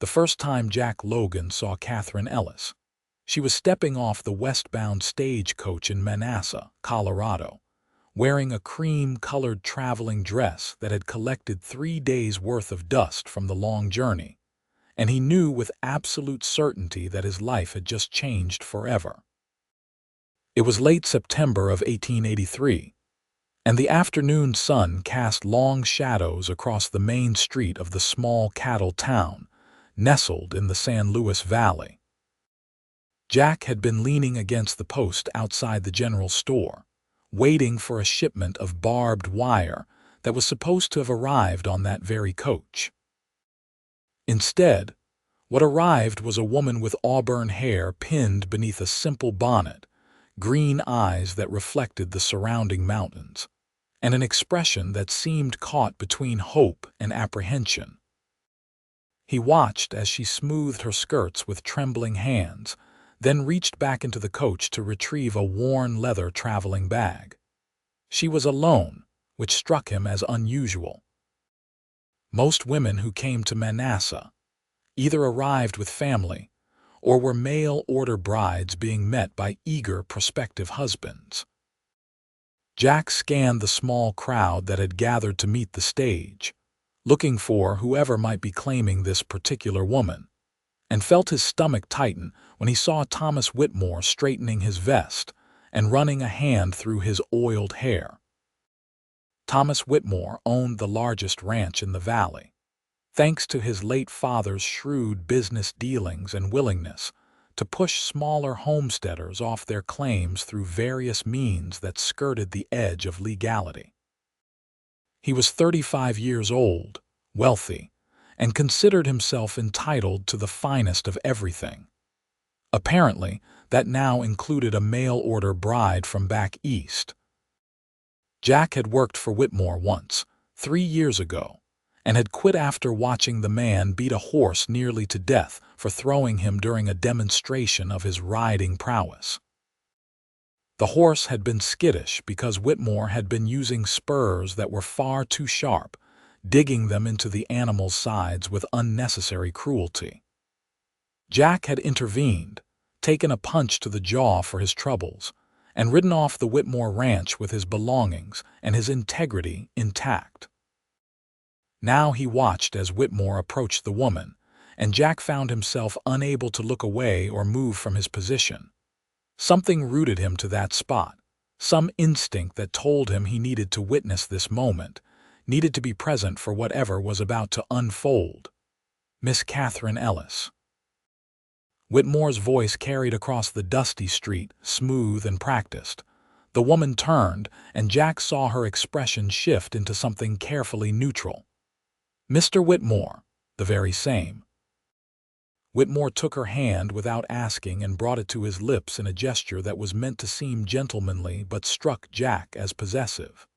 the first time Jack Logan saw Katherine Ellis. She was stepping off the westbound stagecoach in Manassa, Colorado, wearing a cream-colored traveling dress that had collected 3 days' worth of dust from the long journey, and he knew with absolute certainty that his life had just changed forever. It was late September of 1883, and the afternoon sun cast long shadows across the main street of the small cattle town nestled in the San Luis Valley. Jack had been leaning against the post outside the general store, waiting for a shipment of barbed wire that was supposed to have arrived on that very coach. Instead, what arrived was a woman with auburn hair pinned beneath a simple bonnet, green eyes that reflected the surrounding mountains, and an expression that seemed caught between hope and apprehension. He watched as she smoothed her skirts with trembling hands, then reached back into the coach to retrieve a worn leather traveling bag. She was alone, which struck him as unusual. Most women who came to Manassa either arrived with family or were mail-order brides being met by eager prospective husbands. Jack scanned the small crowd that had gathered to meet the stage, looking for whoever might be claiming this particular woman, and felt his stomach tighten when he saw Thomas Whitmore straightening his vest and running a hand through his oiled hair. Thomas Whitmore owned the largest ranch in the valley, thanks to his late father's shrewd business dealings and willingness to push smaller homesteaders off their claims through various means that skirted the edge of legality. He was 35 years old, wealthy, and considered himself entitled to the finest of everything. Apparently, that now included a mail-order bride from back east. Jack had worked for Whitmore once, 3 years ago, and had quit after watching the man beat a horse nearly to death for throwing him during a demonstration of his riding prowess. The horse had been skittish because Whitmore had been using spurs that were far too sharp, digging them into the animal's sides with unnecessary cruelty. Jack had intervened, taken a punch to the jaw for his troubles, and ridden off the Whitmore ranch with his belongings and his integrity intact. Now he watched as Whitmore approached the woman, and Jack found himself unable to look away or move from his position. Something rooted him to that spot, some instinct that told him he needed to witness this moment, needed to be present for whatever was about to unfold. Miss Katherine Ellis. Whitmore's voice carried across the dusty street, smooth and practiced. The woman turned, and Jack saw her expression shift into something carefully neutral. Mr. Whitmore, the very same. Whitmore took her hand without asking and brought it to his lips in a gesture that was meant to seem gentlemanly but struck Jack as possessive.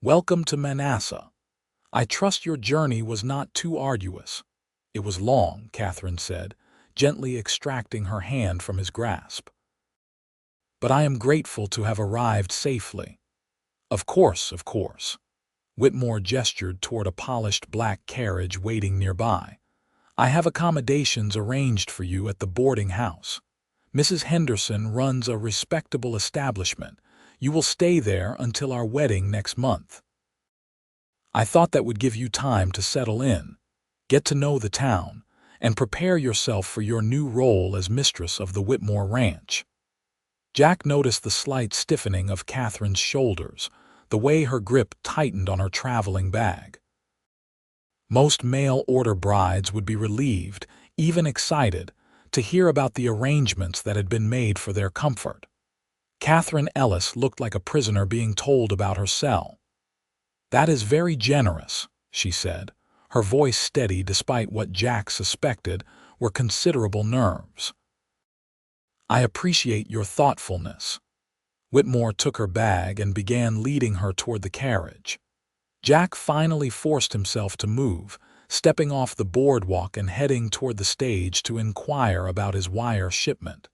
Welcome to Manassa. I trust your journey was not too arduous. It was long, Katherine said, gently extracting her hand from his grasp. But I am grateful to have arrived safely. Of course, of course. Whitmore gestured toward a polished black carriage waiting nearby. I have accommodations arranged for you at the boarding house. Mrs. Henderson runs a respectable establishment. You will stay there until our wedding next month. I thought that would give you time to settle in, get to know the town, and prepare yourself for your new role as mistress of the Whitmore Ranch. Jack noticed the slight stiffening of Katherine's shoulders, the way her grip tightened on her traveling bag. Most mail-order brides would be relieved, even excited, to hear about the arrangements that had been made for their comfort. Katherine Ellis looked like a prisoner being told about her cell. That is very generous, she said, her voice steady despite what Jack suspected were considerable nerves. I appreciate your thoughtfulness. Whitmore took her bag and began leading her toward the carriage. Jack finally forced himself to move, stepping off the boardwalk and heading toward the stage to inquire about his wire shipment.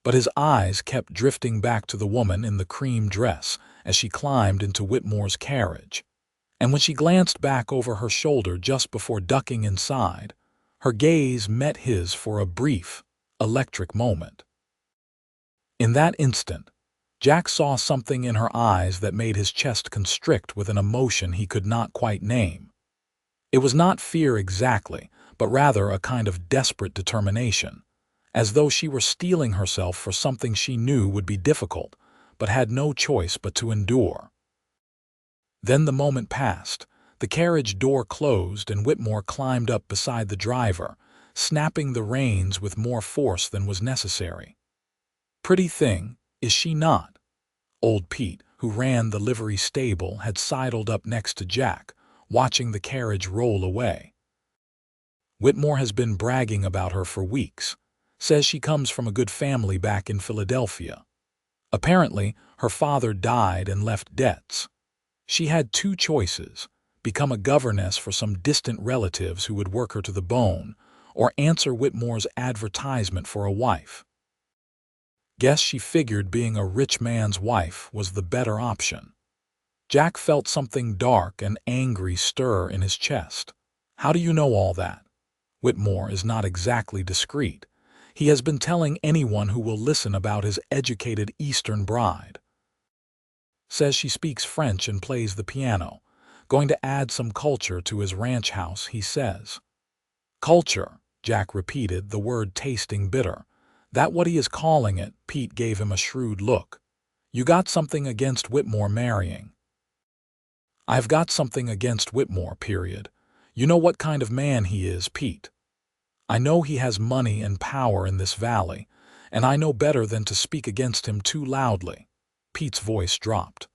But his eyes kept drifting back to the woman in the cream dress as she climbed into Whitmore's carriage, and when she glanced back over her shoulder just before ducking inside, Her gaze met his for a brief, electric moment. In that instant, Jack saw something in her eyes that made his chest constrict with an emotion he could not quite name. It was not fear exactly, but rather a kind of desperate determination, as though she were steeling herself for something she knew would be difficult, but had no choice but to endure. Then the moment passed. The carriage door closed and Whitmore climbed up beside the driver, snapping the reins with more force than was necessary. Pretty thing, is she not? Old Pete, who ran the livery stable, had sidled up next to Jack, watching the carriage roll away. Whitmore has been bragging about her for weeks. Says she comes from a good family back in Philadelphia. Apparently, her father died and left debts. She had two choices: become a governess for some distant relatives who would work her to the bone, or answer Whitmore's advertisement for a wife. Guess she figured being a rich man's wife was the better option. Jack felt something dark and angry stir in his chest. How do you know all that? Whitmore is not exactly discreet. He has been telling anyone who will listen about his educated Eastern bride. Says she speaks French and plays the piano. Going to add some culture to his ranch house, he says. Culture, Jack repeated, the word tasting bitter. That what he is calling it? Pete gave him a shrewd look. You got something against Whitmore marrying? I've got something against Whitmore, period. You know what kind of man he is, Pete. I know he has money and power in this valley, and I know better than to speak against him too loudly. Pete's voice dropped.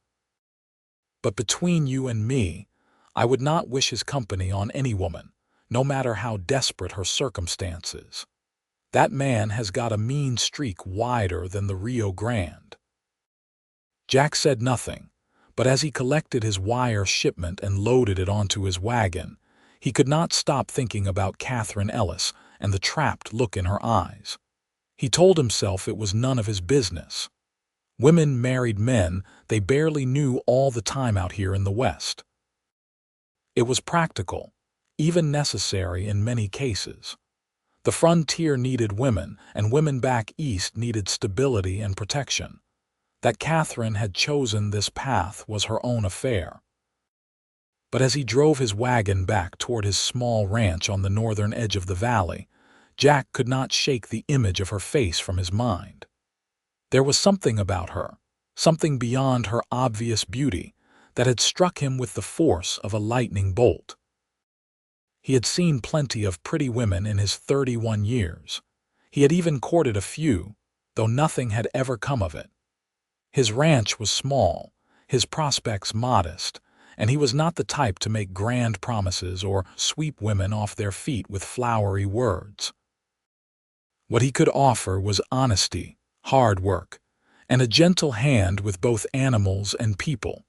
But between you and me, I would not wish his company on any woman, no matter how desperate her circumstances. That man has got a mean streak wider than the Rio Grande. Jack said nothing, but as he collected his wire shipment and loaded it onto his wagon, he could not stop thinking about Katherine Ellis and the trapped look in her eyes. He told himself it was none of his business. Women married men they barely knew all the time out here in the West. It was practical, even necessary in many cases. The frontier needed women, and women back east needed stability and protection. That Katherine had chosen this path was her own affair. But as he drove his wagon back toward his small ranch on the northern edge of the valley, Jack could not shake the image of her face from his mind. There was something about her, something beyond her obvious beauty, that had struck him with the force of a lightning bolt. He had seen plenty of pretty women in his 31 years. He had even courted a few, though nothing had ever come of it. His ranch was small, his prospects modest, and he was not the type to make grand promises or sweep women off their feet with flowery words. What he could offer was honesty, hard work, and a gentle hand with both animals and people.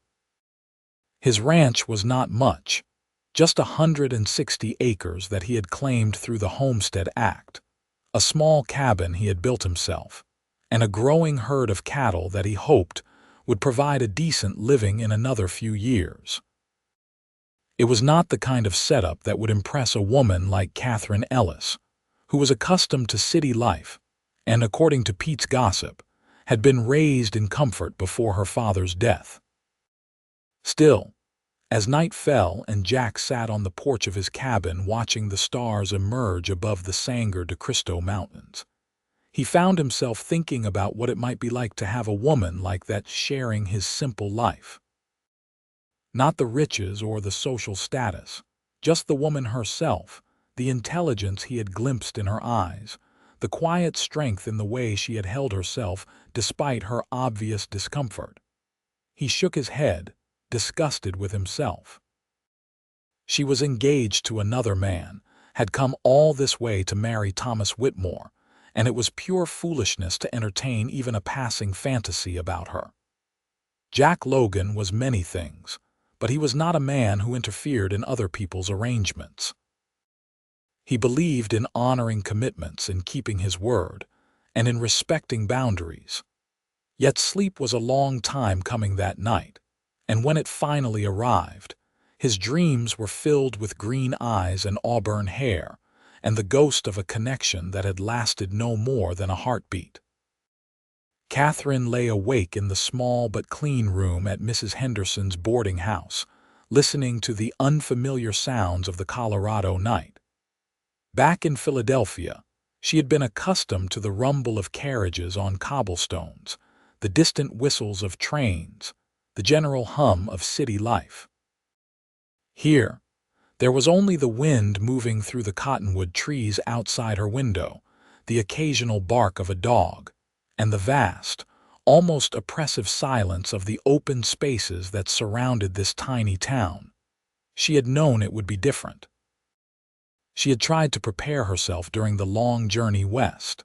His ranch was not much, just 160 acres that he had claimed through the Homestead Act, a small cabin he had built himself, and a growing herd of cattle that he hoped would provide a decent living in another few years. It was not the kind of setup that would impress a woman like Katherine Ellis, who was accustomed to city life and, according to Pete's gossip, had been raised in comfort before her father's death. Still, as night fell and Jack sat on the porch of his cabin watching the stars emerge above the Sangre de Cristo Mountains, he found himself thinking about what it might be like to have a woman like that sharing his simple life. Not the riches or the social status, just the woman herself, the intelligence he had glimpsed in her eyes, the quiet strength in the way she had held herself despite her obvious discomfort. He shook his head, disgusted with himself. She was engaged to another man, had come all this way to marry Thomas Whitmore, and it was pure foolishness to entertain even a passing fantasy about her. Jack Logan was many things, but he was not a man who interfered in other people's arrangements. He believed in honoring commitments and keeping his word, and in respecting boundaries. Yet sleep was a long time coming that night, and when it finally arrived, his dreams were filled with green eyes and auburn hair, and the ghost of a connection that had lasted no more than a heartbeat. Katherine lay awake in the small but clean room at Mrs. Henderson's boarding house, listening to the unfamiliar sounds of the Colorado night. Back in Philadelphia, she had been accustomed to the rumble of carriages on cobblestones, the distant whistles of trains, the general hum of city life. Here, there was only the wind moving through the cottonwood trees outside her window, the occasional bark of a dog, and the vast, almost oppressive silence of the open spaces that surrounded this tiny town. She had known it would be different. She had tried to prepare herself during the long journey west,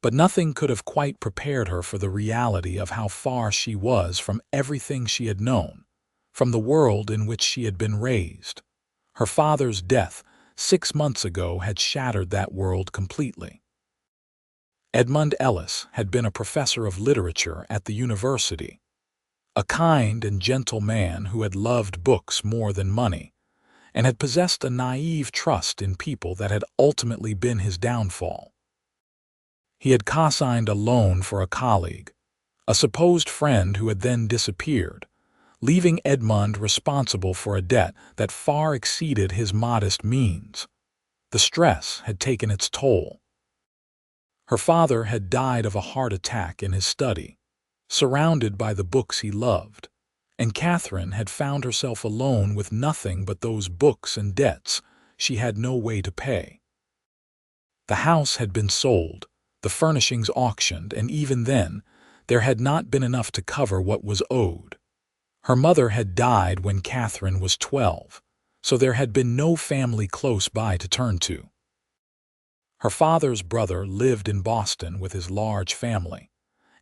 but nothing could have quite prepared her for the reality of how far she was from everything she had known, from the world in which she had been raised. Her father's death 6 months ago had shattered that world completely. Edmund Ellis had been a professor of literature at the university, a kind and gentle man who had loved books more than money, and had possessed a naive trust in people that had ultimately been his downfall. He had co-signed a loan for a colleague, a supposed friend who had then disappeared, leaving Edmund responsible for a debt that far exceeded his modest means. The stress had taken its toll. Her father had died of a heart attack in his study, surrounded by the books he loved, and Katherine had found herself alone with nothing but those books and debts she had no way to pay. The house had been sold, the furnishings auctioned, and even then, there had not been enough to cover what was owed. Her mother had died when Katherine was 12, so there had been no family close by to turn to. Her father's brother lived in Boston with his large family,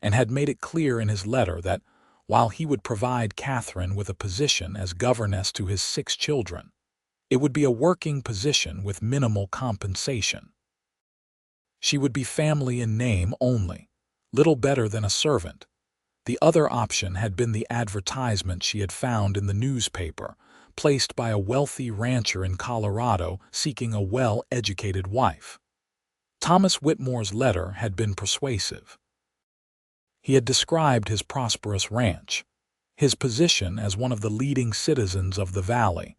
and had made it clear in his letter that, while he would provide Katherine with a position as governess to his 6 children, it would be a working position with minimal compensation. She would be family in name only, little better than a servant. The other option had been the advertisement she had found in the newspaper, placed by a wealthy rancher in Colorado seeking a well-educated wife. Thomas Whitmore's letter had been persuasive. He had described his prosperous ranch, his position as one of the leading citizens of the valley,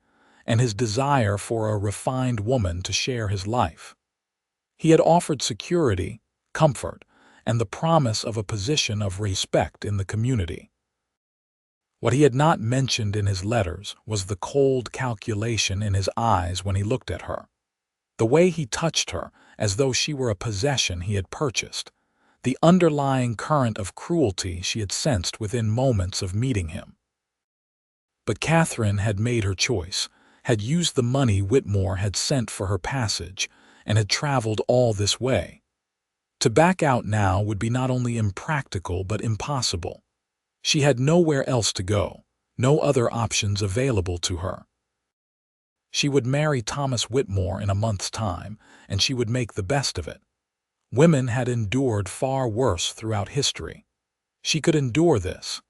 and his desire for a refined woman to share his life. He had offered security, comfort, and the promise of a position of respect in the community. What he had not mentioned in his letters was the cold calculation in his eyes when he looked at her, the way he touched her as though she were a possession he had purchased, the underlying current of cruelty she had sensed within moments of meeting him. But Katherine had made her choice, had used the money Whitmore had sent for her passage, and had traveled all this way. To back out now would be not only impractical but impossible. She had nowhere else to go, no other options available to her. She would marry Thomas Whitmore in a month's time, and she would make the best of it. Women had endured far worse throughout history. She could endure this.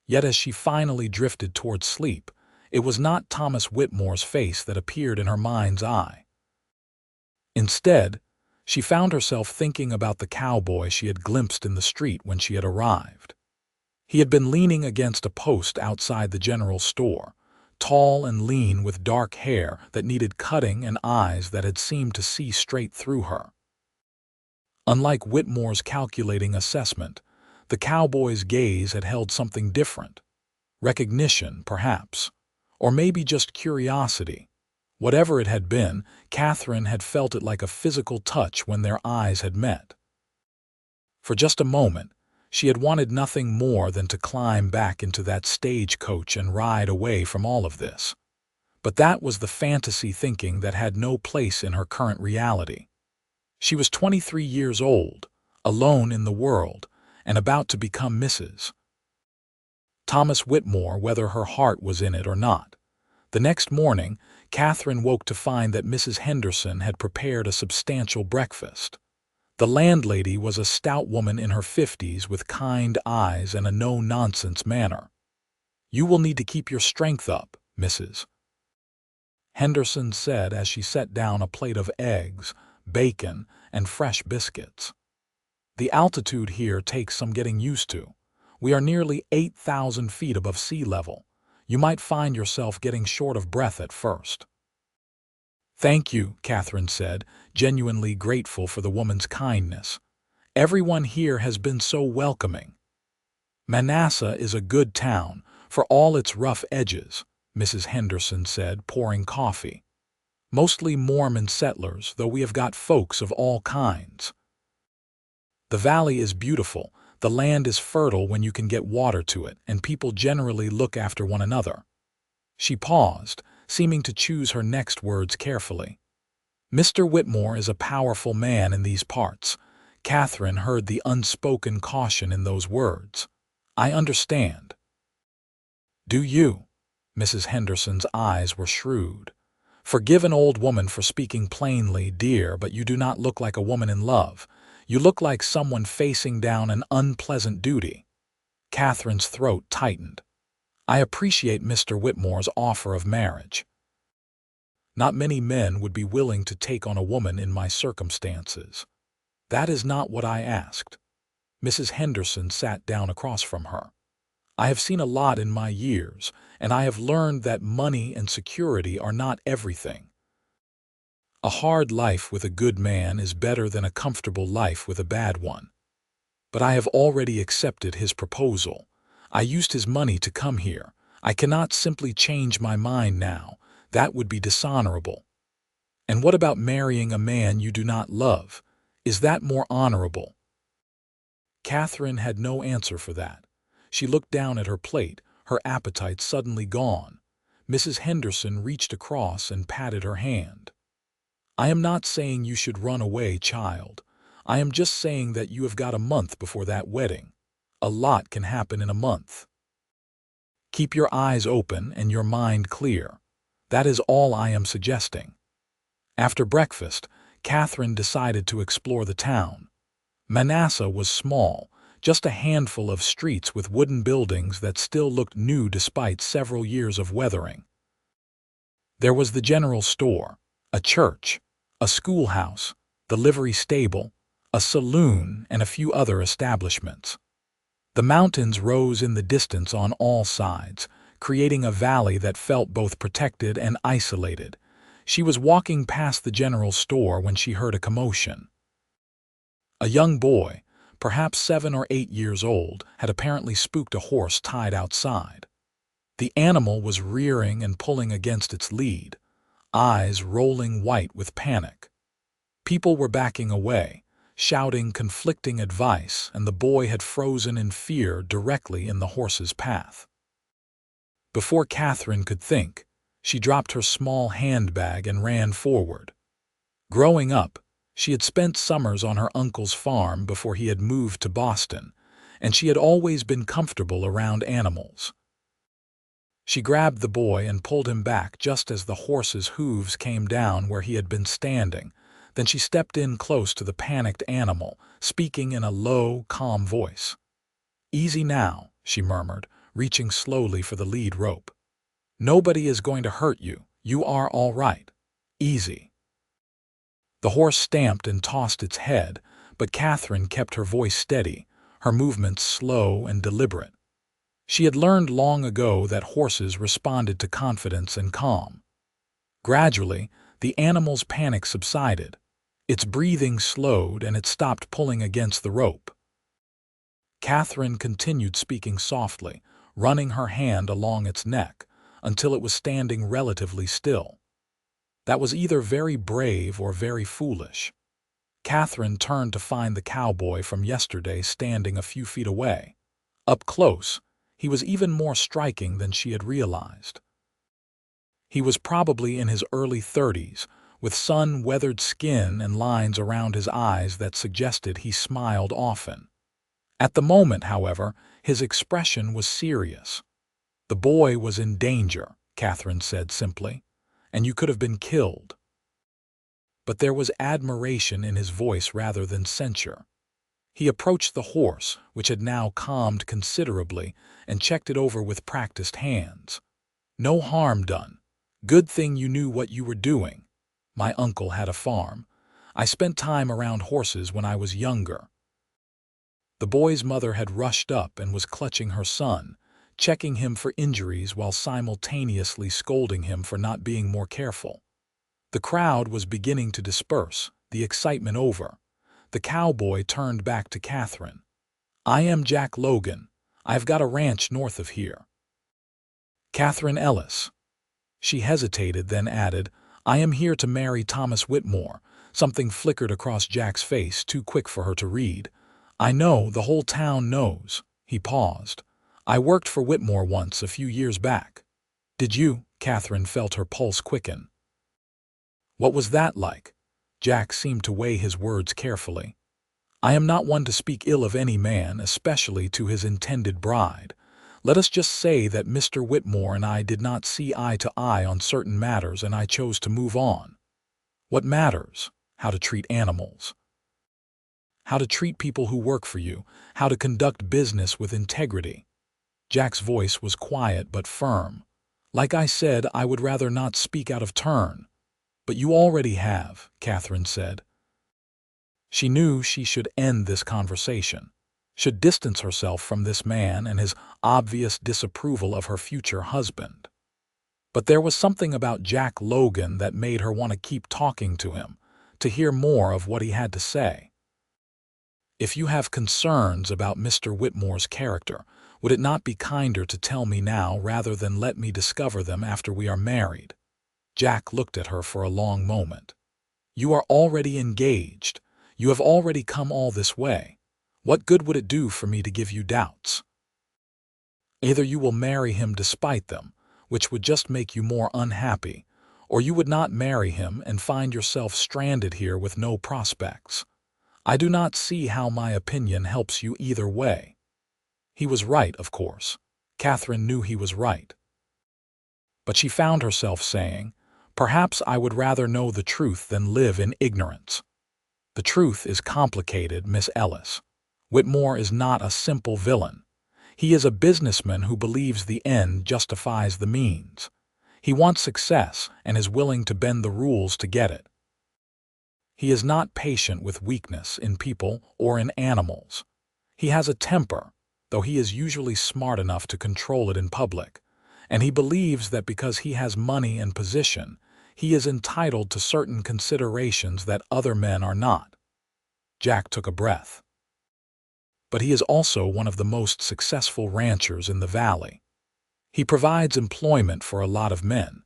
Yet as she finally drifted toward sleep, it was not Thomas Whitmore's face that appeared in her mind's eye. Instead, she found herself thinking about the cowboy she had glimpsed in the street when she had arrived. He had been leaning against a post outside the general store, tall and lean with dark hair that needed cutting and eyes that had seemed to see straight through her. Unlike Whitmore's calculating assessment, the cowboy's gaze had held something different. Recognition, perhaps, or maybe just curiosity. Whatever it had been, Katherine had felt it like a physical touch when their eyes had met. For just a moment, she had wanted nothing more than to climb back into that stagecoach and ride away from all of this. But that was the fantasy thinking that had no place in her current reality. She was 23 years old, alone in the world, and about to become Mrs. Thomas Whitmore, whether her heart was in it or not. The next morning, Katherine woke to find that Mrs. Henderson had prepared a substantial breakfast. The landlady was a stout woman in her 50s with kind eyes and a no-nonsense manner. "You will need to keep your strength up, Mrs. Henderson said as she set down a plate of eggs, bacon, and fresh biscuits. The altitude here takes some getting used to. We are nearly 8,000 feet above sea level. You might find yourself getting short of breath at first. Thank you, Katherine said, genuinely grateful for the woman's kindness. Everyone here has been so welcoming. Manassa is a good town, for all its rough edges, Mrs. Henderson said, pouring coffee. Mostly Mormon settlers, though we have got folks of all kinds. The valley is beautiful, the land is fertile when you can get water to it, and people generally look after one another. She paused, seeming to choose her next words carefully. Mr. Whitmore is a powerful man in these parts. Katherine heard the unspoken caution in those words. I understand. Do you? Mrs. Henderson's eyes were shrewd. Forgive an old woman for speaking plainly, dear, but you do not look like a woman in love. You look like someone facing down an unpleasant duty. Katherine's throat tightened. I appreciate Mr. Whitmore's offer of marriage. Not many men would be willing to take on a woman in my circumstances. That is not what I asked. Mrs. Henderson sat down across from her. I have seen a lot in my years, and I have learned that money and security are not everything. A hard life with a good man is better than a comfortable life with a bad one. But I have already accepted his proposal. I used his money to come here. I cannot simply change my mind now. That would be dishonorable. And what about marrying a man you do not love? Is that more honorable? Katherine had no answer for that. She looked down at her plate, her appetite suddenly gone. Mrs. Henderson reached across and patted her hand. I am not saying you should run away, child. I am just saying that you have got a month before that wedding. A lot can happen in a month. Keep your eyes open and your mind clear. That is all I am suggesting. After breakfast, Katherine decided to explore the town. Manassa was small, just a handful of streets with wooden buildings that still looked new despite several years of weathering. There was the general store, a church, a schoolhouse, the livery stable, a saloon, and a few other establishments. The mountains rose in the distance on all sides, creating a valley that felt both protected and isolated. She was walking past the general store when she heard a commotion. A young boy, perhaps 7 or 8 years old, had apparently spooked a horse tied outside. The animal was rearing and pulling against its lead, eyes rolling white with panic. People were backing away, shouting conflicting advice, and the boy had frozen in fear directly in the horse's path. Before Katherine could think, she dropped her small handbag and ran forward. Growing up, she had spent summers on her uncle's farm before he had moved to Boston, and she had always been comfortable around animals. She grabbed the boy and pulled him back just as the horse's hooves came down where he had been standing. Then she stepped in close to the panicked animal, speaking in a low, calm voice. Easy now, she murmured, reaching slowly for the lead rope. Nobody is going to hurt you. You are all right. Easy. The horse stamped and tossed its head, but Katherine kept her voice steady, her movements slow and deliberate. She had learned long ago that horses responded to confidence and calm. Gradually, the animal's panic subsided. Its breathing slowed and it stopped pulling against the rope. Katherine continued speaking softly, running her hand along its neck until it was standing relatively still. That was either very brave or very foolish. Katherine turned to find the cowboy from yesterday standing a few feet away. Up close, he was even more striking than she had realized. He was probably in his early 30s, with sun-weathered skin and lines around his eyes that suggested he smiled often. At the moment, however, his expression was serious. The boy was in danger, Katherine said simply, and you could have been killed. But there was admiration in his voice rather than censure. He approached the horse, which had now calmed considerably, and checked it over with practiced hands. No harm done. Good thing you knew what you were doing. My uncle had a farm. I spent time around horses when I was younger." The boy's mother had rushed up and was clutching her son, checking him for injuries while simultaneously scolding him for not being more careful. The crowd was beginning to disperse, the excitement over. The cowboy turned back to Katherine. "I am Jack Logan. I've got a ranch north of here." "Katherine Ellis." She hesitated, then added, "I am here to marry Thomas Whitmore." Something flickered across Jack's face, too quick for her to read. "I know, the whole town knows." He paused. "I worked for Whitmore once, a few years back." "Did you?" Katherine felt her pulse quicken. "What was that like?" Jack seemed to weigh his words carefully. "I am not one to speak ill of any man, especially to his intended bride. Let us just say that Mr. Whitmore and I did not see eye to eye on certain matters, and I chose to move on." "What matters?" "How to treat animals. How to treat people who work for you. How to conduct business with integrity." Jack's voice was quiet but firm. "Like I said, I would rather not speak out of turn." "But you already have," Katherine said. She knew she should end this conversation, should distance herself from this man and his obvious disapproval of her future husband. But there was something about Jack Logan that made her want to keep talking to him, to hear more of what he had to say. "If you have concerns about Mr. Whitmore's character, would it not be kinder to tell me now rather than let me discover them after we are married?" Jack looked at her for a long moment. "You are already engaged. You have already come all this way. What good would it do for me to give you doubts? Either you will marry him despite them, which would just make you more unhappy, or you would not marry him and find yourself stranded here with no prospects. I do not see how my opinion helps you either way." He was right, of course. Katherine knew he was right. But she found herself saying, "Perhaps I would rather know the truth than live in ignorance." "The truth is complicated, Miss Ellis. Whitmore is not a simple villain. He is a businessman who believes the end justifies the means. He wants success and is willing to bend the rules to get it. He is not patient with weakness in people or in animals. He has a temper, though he is usually smart enough to control it in public, and he believes that because he has money and position, he is entitled to certain considerations that other men are not." Jack took a breath. "But he is also one of the most successful ranchers in the valley. He provides employment for a lot of men.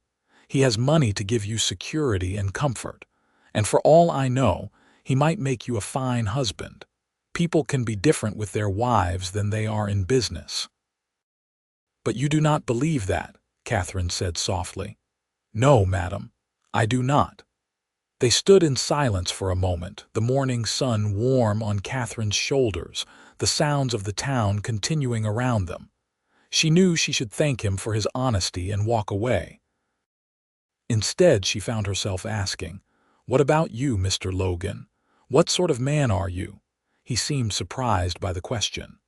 He has money to give you security and comfort. And for all I know, he might make you a fine husband. People can be different with their wives than they are in business." "But you do not believe that," Katherine said softly. "No, madam, I do not." They stood in silence for a moment, the morning sun warm on Katherine's shoulders, the sounds of the town continuing around them. She knew she should thank him for his honesty and walk away. Instead, she found herself asking, "What about you, Mr. Logan? What sort of man are you?" He seemed surprised by the question.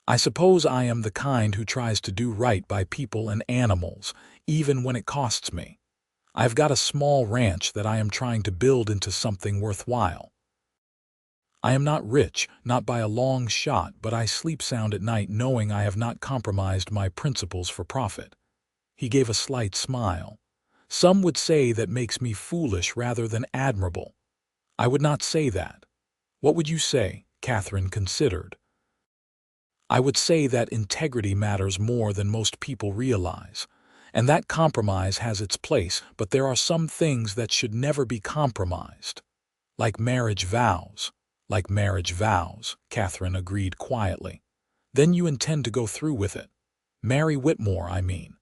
"I suppose I am the kind who tries to do right by people and animals, even when it costs me. I've got a small ranch that I am trying to build into something worthwhile. I am not rich, not by a long shot, but I sleep sound at night knowing I have not compromised my principles for profit." He gave a slight smile. "Some would say that makes me foolish rather than admirable. I would not say that." "What would you say?" Katherine considered. "I would say that integrity matters more than most people realize, and that compromise has its place, but there are some things that should never be compromised. Like marriage vows." "Like marriage vows," Katherine agreed quietly. "Then you intend to go through with it? Marry Whitmore, I mean."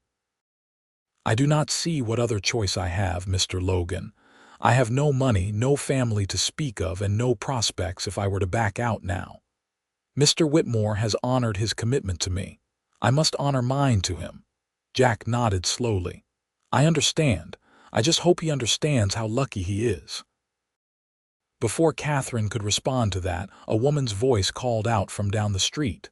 "I do not see what other choice I have, Mr. Logan. I have no money, no family to speak of, and no prospects if I were to back out now. Mr. Whitmore has honored his commitment to me. I must honor mine to him." Jack nodded slowly. "I understand. I just hope he understands how lucky he is." Before Katherine could respond to that, a woman's voice called out from down the street.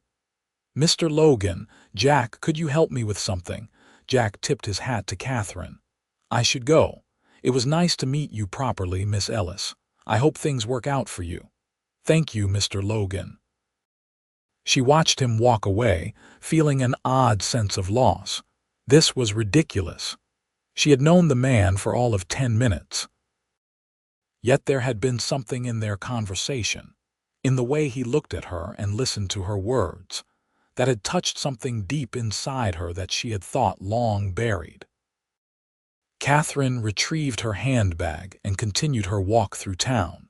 "Mr. Logan, Jack, could you help me with something?" Jack tipped his hat to Katherine. "I should go. It was nice to meet you properly, Miss Ellis. I hope things work out for you. Thank you, Mr. Logan." She watched him walk away, feeling an odd sense of loss. This was ridiculous. She had known the man for all of 10 minutes. Yet there had been something in their conversation, in the way he looked at her and listened to her words, that had touched something deep inside her that she had thought long buried. Katherine retrieved her handbag and continued her walk through town,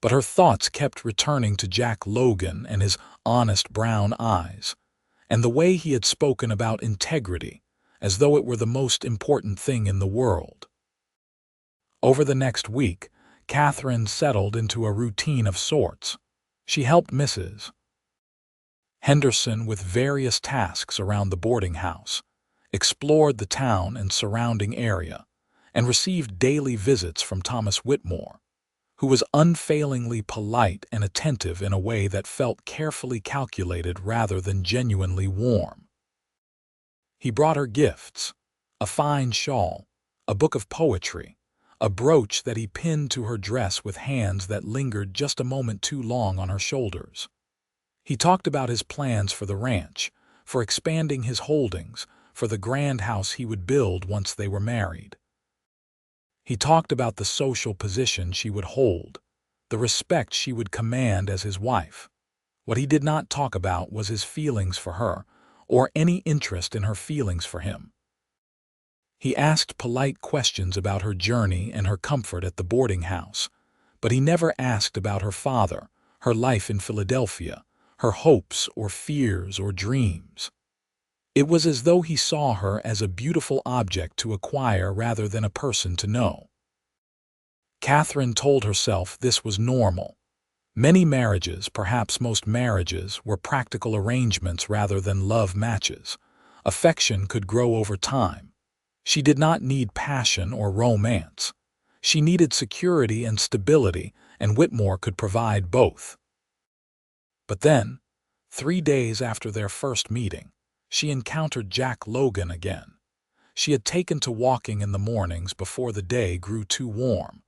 but her thoughts kept returning to Jack Logan and his honest brown eyes, and the way he had spoken about integrity, as though it were the most important thing in the world. Over the next week, Katherine settled into a routine of sorts. She helped Mrs. Henderson with various tasks around the boarding house, explored the town and surrounding area, and received daily visits from Thomas Whitmore, who was unfailingly polite and attentive in a way that felt carefully calculated rather than genuinely warm. He brought her gifts, a fine shawl, a book of poetry, a brooch that he pinned to her dress with hands that lingered just a moment too long on her shoulders. He talked about his plans for the ranch, for expanding his holdings, for the grand house he would build once they were married. He talked about the social position she would hold, the respect she would command as his wife. What he did not talk about was his feelings for her, or any interest in her feelings for him. He asked polite questions about her journey and her comfort at the boarding house, but he never asked about her father, her life in Philadelphia, her hopes or fears or dreams. It was as though he saw her as a beautiful object to acquire rather than a person to know. Katherine told herself this was normal. Many marriages, perhaps most marriages, were practical arrangements rather than love matches. Affection could grow over time. She did not need passion or romance. She needed security and stability, and Whitmore could provide both. But then, 3 days after their first meeting, she encountered Jack Logan again. She had taken to walking in the mornings before the day grew too warm,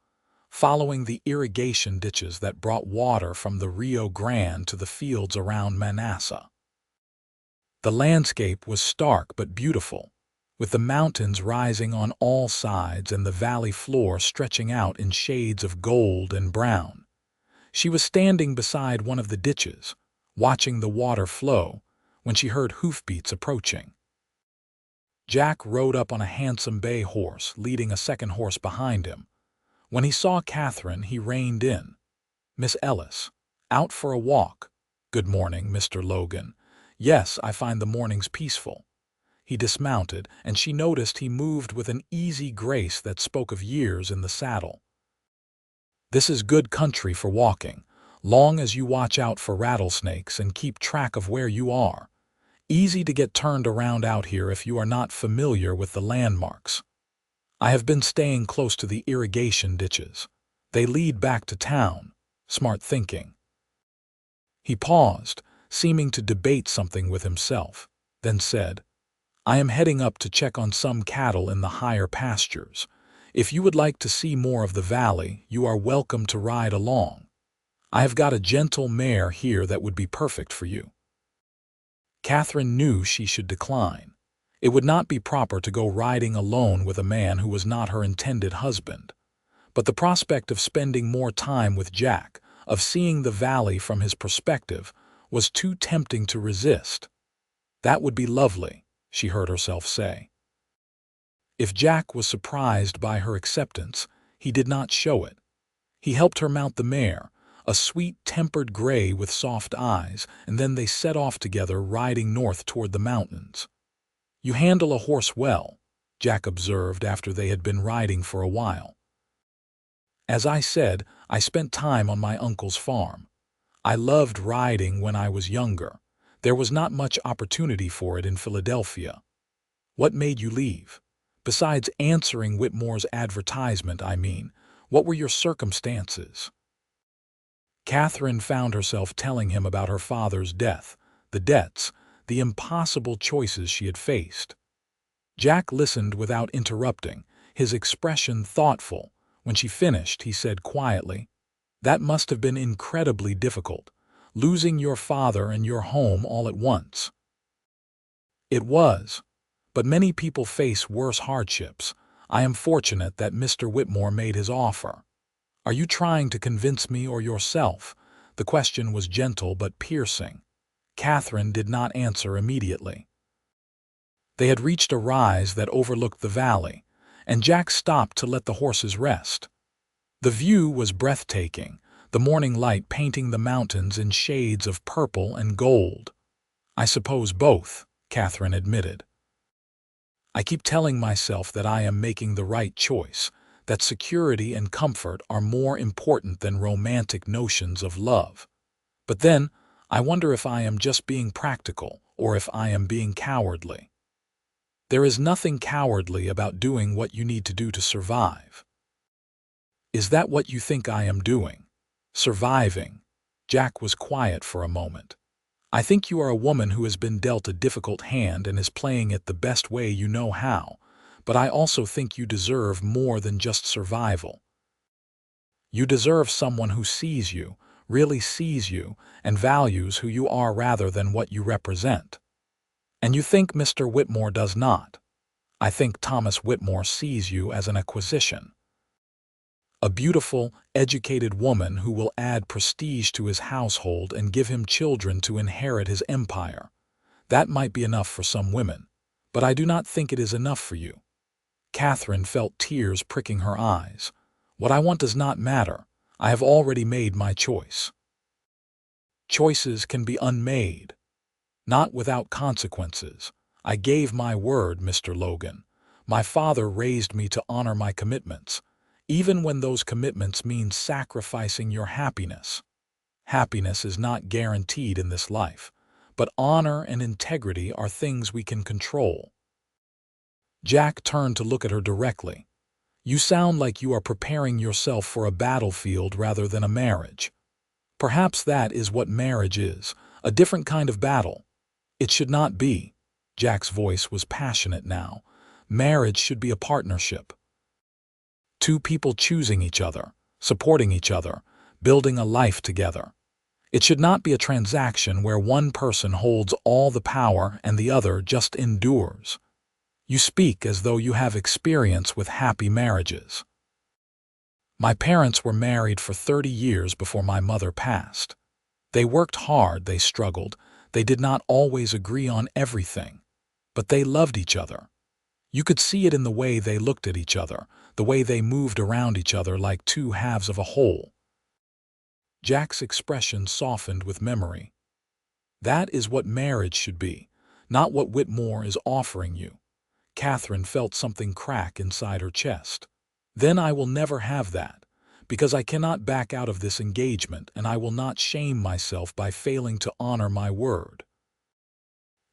following the irrigation ditches that brought water from the Rio Grande to the fields around Manassa. The landscape was stark but beautiful, with the mountains rising on all sides and the valley floor stretching out in shades of gold and brown. She was standing beside one of the ditches, watching the water flow, when she heard hoofbeats approaching. Jack rode up on a handsome bay horse, leading a second horse behind him. When he saw Katherine, he reined in. "Miss Ellis, out for a walk." "Good morning, Mr. Logan." "Yes, I find the mornings peaceful." He dismounted, and she noticed he moved with an easy grace that spoke of years in the saddle. "This is good country for walking, long as you watch out for rattlesnakes and keep track of where you are. Easy to get turned around out here if you are not familiar with the landmarks. I have been staying close to the irrigation ditches. They lead back to town." Smart thinking. He paused, seeming to debate something with himself, then said, "I am heading up to check on some cattle in the higher pastures. If you would like to see more of the valley, you are welcome to ride along. I have got a gentle mare here that would be perfect for you." Katherine knew she should decline. It would not be proper to go riding alone with a man who was not her intended husband. But the prospect of spending more time with Jack, of seeing the valley from his perspective, was too tempting to resist. That would be lovely, she heard herself say. If Jack was surprised by her acceptance, he did not show it. He helped her mount the mare, a sweet-tempered gray with soft eyes, and then they set off together, riding north toward the mountains. "You handle a horse well," Jack observed after they had been riding for a while. "As I said, I spent time on my uncle's farm. I loved riding when I was younger. There was not much opportunity for it in Philadelphia." "What made you leave? Besides answering Whitmore's advertisement, I mean, what were your circumstances?" Katherine found herself telling him about her father's death, the debts, the impossible choices she had faced. Jack listened without interrupting, his expression thoughtful. When she finished, he said quietly, That must have been incredibly difficult, losing your father and your home all at once. It was, but many people face worse hardships. I am fortunate that Mr. Whitmore made his offer. Are you trying to convince me or yourself? The question was gentle but piercing. Katherine did not answer immediately. They had reached a rise that overlooked the valley, and Jack stopped to let the horses rest. The view was breathtaking, the morning light painting the mountains in shades of purple and gold. I suppose both, Katherine admitted. I keep telling myself that I am making the right choice, that security and comfort are more important than romantic notions of love. But then, I wonder if I am just being practical or if I am being cowardly. There is nothing cowardly about doing what you need to do to survive. Is that what you think I am doing? Surviving? Jack was quiet for a moment. I think you are a woman who has been dealt a difficult hand and is playing it the best way you know how, but I also think you deserve more than just survival. You deserve someone who sees you, really sees you, and values who you are rather than what you represent. And you think Mr. Whitmore does not. I think Thomas Whitmore sees you as an acquisition. A beautiful, educated woman who will add prestige to his household and give him children to inherit his empire. That might be enough for some women, but I do not think it is enough for you. Katherine felt tears pricking her eyes. What I want does not matter. I have already made my choice. Choices can be unmade, not without consequences. I gave my word, Mr. Logan. My father raised me to honor my commitments, even when those commitments mean sacrificing your happiness. Happiness is not guaranteed in this life, but honor and integrity are things we can control. Jack turned to look at her directly. You sound like you are preparing yourself for a battlefield rather than a marriage. Perhaps that is what marriage is, a different kind of battle. It should not be. Jack's voice was passionate now. Marriage should be a partnership. Two people choosing each other, supporting each other, building a life together. It should not be a transaction where one person holds all the power and the other just endures. You speak as though you have experience with happy marriages. My parents were married for 30 years before my mother passed. They worked hard, they struggled, they did not always agree on everything, but they loved each other. You could see it in the way they looked at each other, the way they moved around each other like two halves of a whole. Jack's expression softened with memory. That is what marriage should be, not what Whitmore is offering you. Katherine felt something crack inside her chest. Then I will never have that, because I cannot back out of this engagement and I will not shame myself by failing to honor my word.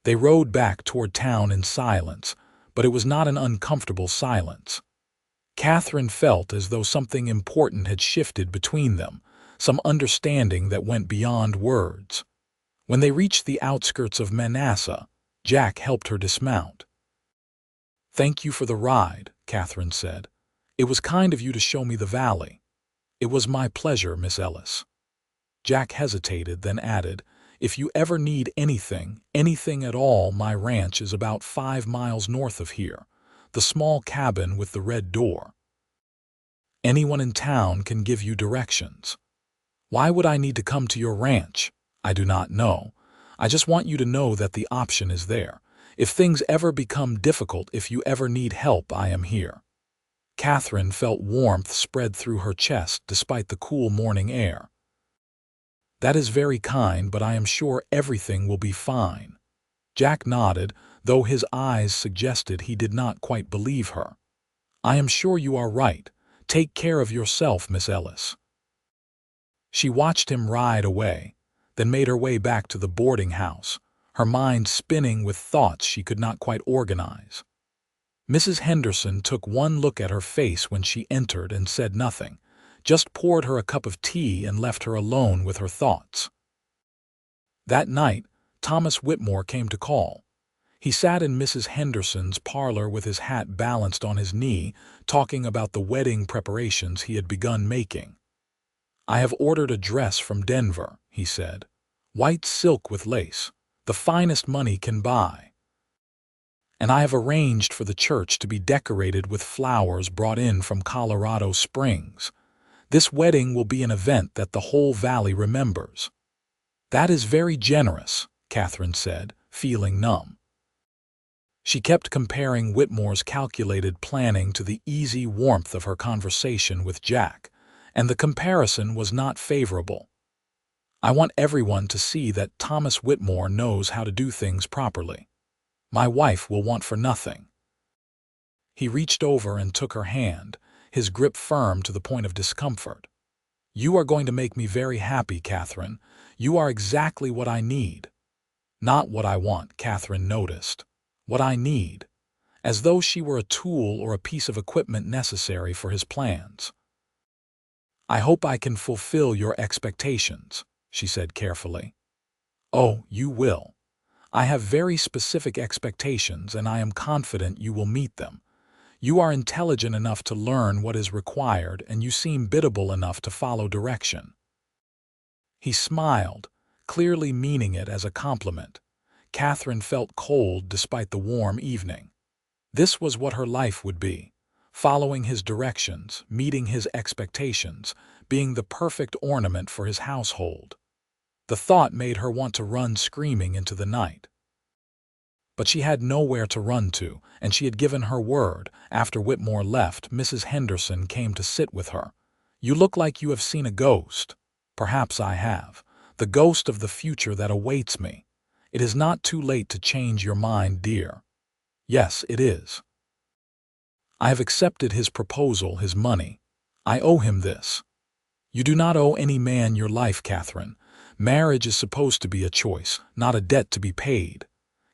They rode back toward town in silence, but it was not an uncomfortable silence. Katherine felt as though something important had shifted between them, some understanding that went beyond words. When they reached the outskirts of Manassa, Jack helped her dismount. Thank you for the ride, Katherine said. It was kind of you to show me the valley. It was my pleasure, Miss Ellis. Jack hesitated, then added, if you ever need anything at all, my ranch is about 5 miles north of here, the small cabin with the red door. Anyone in town can give you directions. Why would I need to come to your ranch? I do not know. I just want you to know that the option is there. If things ever become difficult, if you ever need help, I am here. Katherine felt warmth spread through her chest despite the cool morning air. That is very kind, but I am sure everything will be fine. Jack nodded, though his eyes suggested he did not quite believe her. I am sure you are right. Take care of yourself, Miss Ellis. She watched him ride away, then made her way back to the boarding house, her mind spinning with thoughts she could not quite organize. Mrs. Henderson took one look at her face when she entered and said nothing, just poured her a cup of tea and left her alone with her thoughts. That night, Thomas Whitmore came to call. He sat in Mrs. Henderson's parlor with his hat balanced on his knee, talking about the wedding preparations he had begun making. "I have ordered a dress from Denver," he said. "White silk with lace, the finest money can buy. And I have arranged for the church to be decorated with flowers brought in from Colorado Springs. This wedding will be an event that the whole valley remembers." "That is very generous," Katherine said, feeling numb. She kept comparing Whitmore's calculated planning to the easy warmth of her conversation with Jack, and the comparison was not favorable. "I want everyone to see that Thomas Whitmore knows how to do things properly. My wife will want for nothing." He reached over and took her hand, his grip firm to the point of discomfort. "You are going to make me very happy, Katherine. You are exactly what I need." "Not what I want," Katherine noticed. "What I need," as though she were a tool or a piece of equipment necessary for his plans. "I hope I can fulfill your expectations," she said carefully. "Oh, you will. I have very specific expectations, and I am confident you will meet them. You are intelligent enough to learn what is required, and you seem biddable enough to follow direction." He smiled, clearly meaning it as a compliment. Katherine felt cold despite the warm evening. This was what her life would be: following his directions, meeting his expectations, being the perfect ornament for his household. The thought made her want to run screaming into the night. But she had nowhere to run to, and she had given her word. After Whitmore left, Mrs. Henderson came to sit with her. "You look like you have seen a ghost." "Perhaps I have. The ghost of the future that awaits me. It is not too late to change your mind, dear." "Yes, it is. I have accepted his proposal, his money. I owe him this." "You do not owe any man your life, Katherine. Marriage is supposed to be a choice, not a debt to be paid."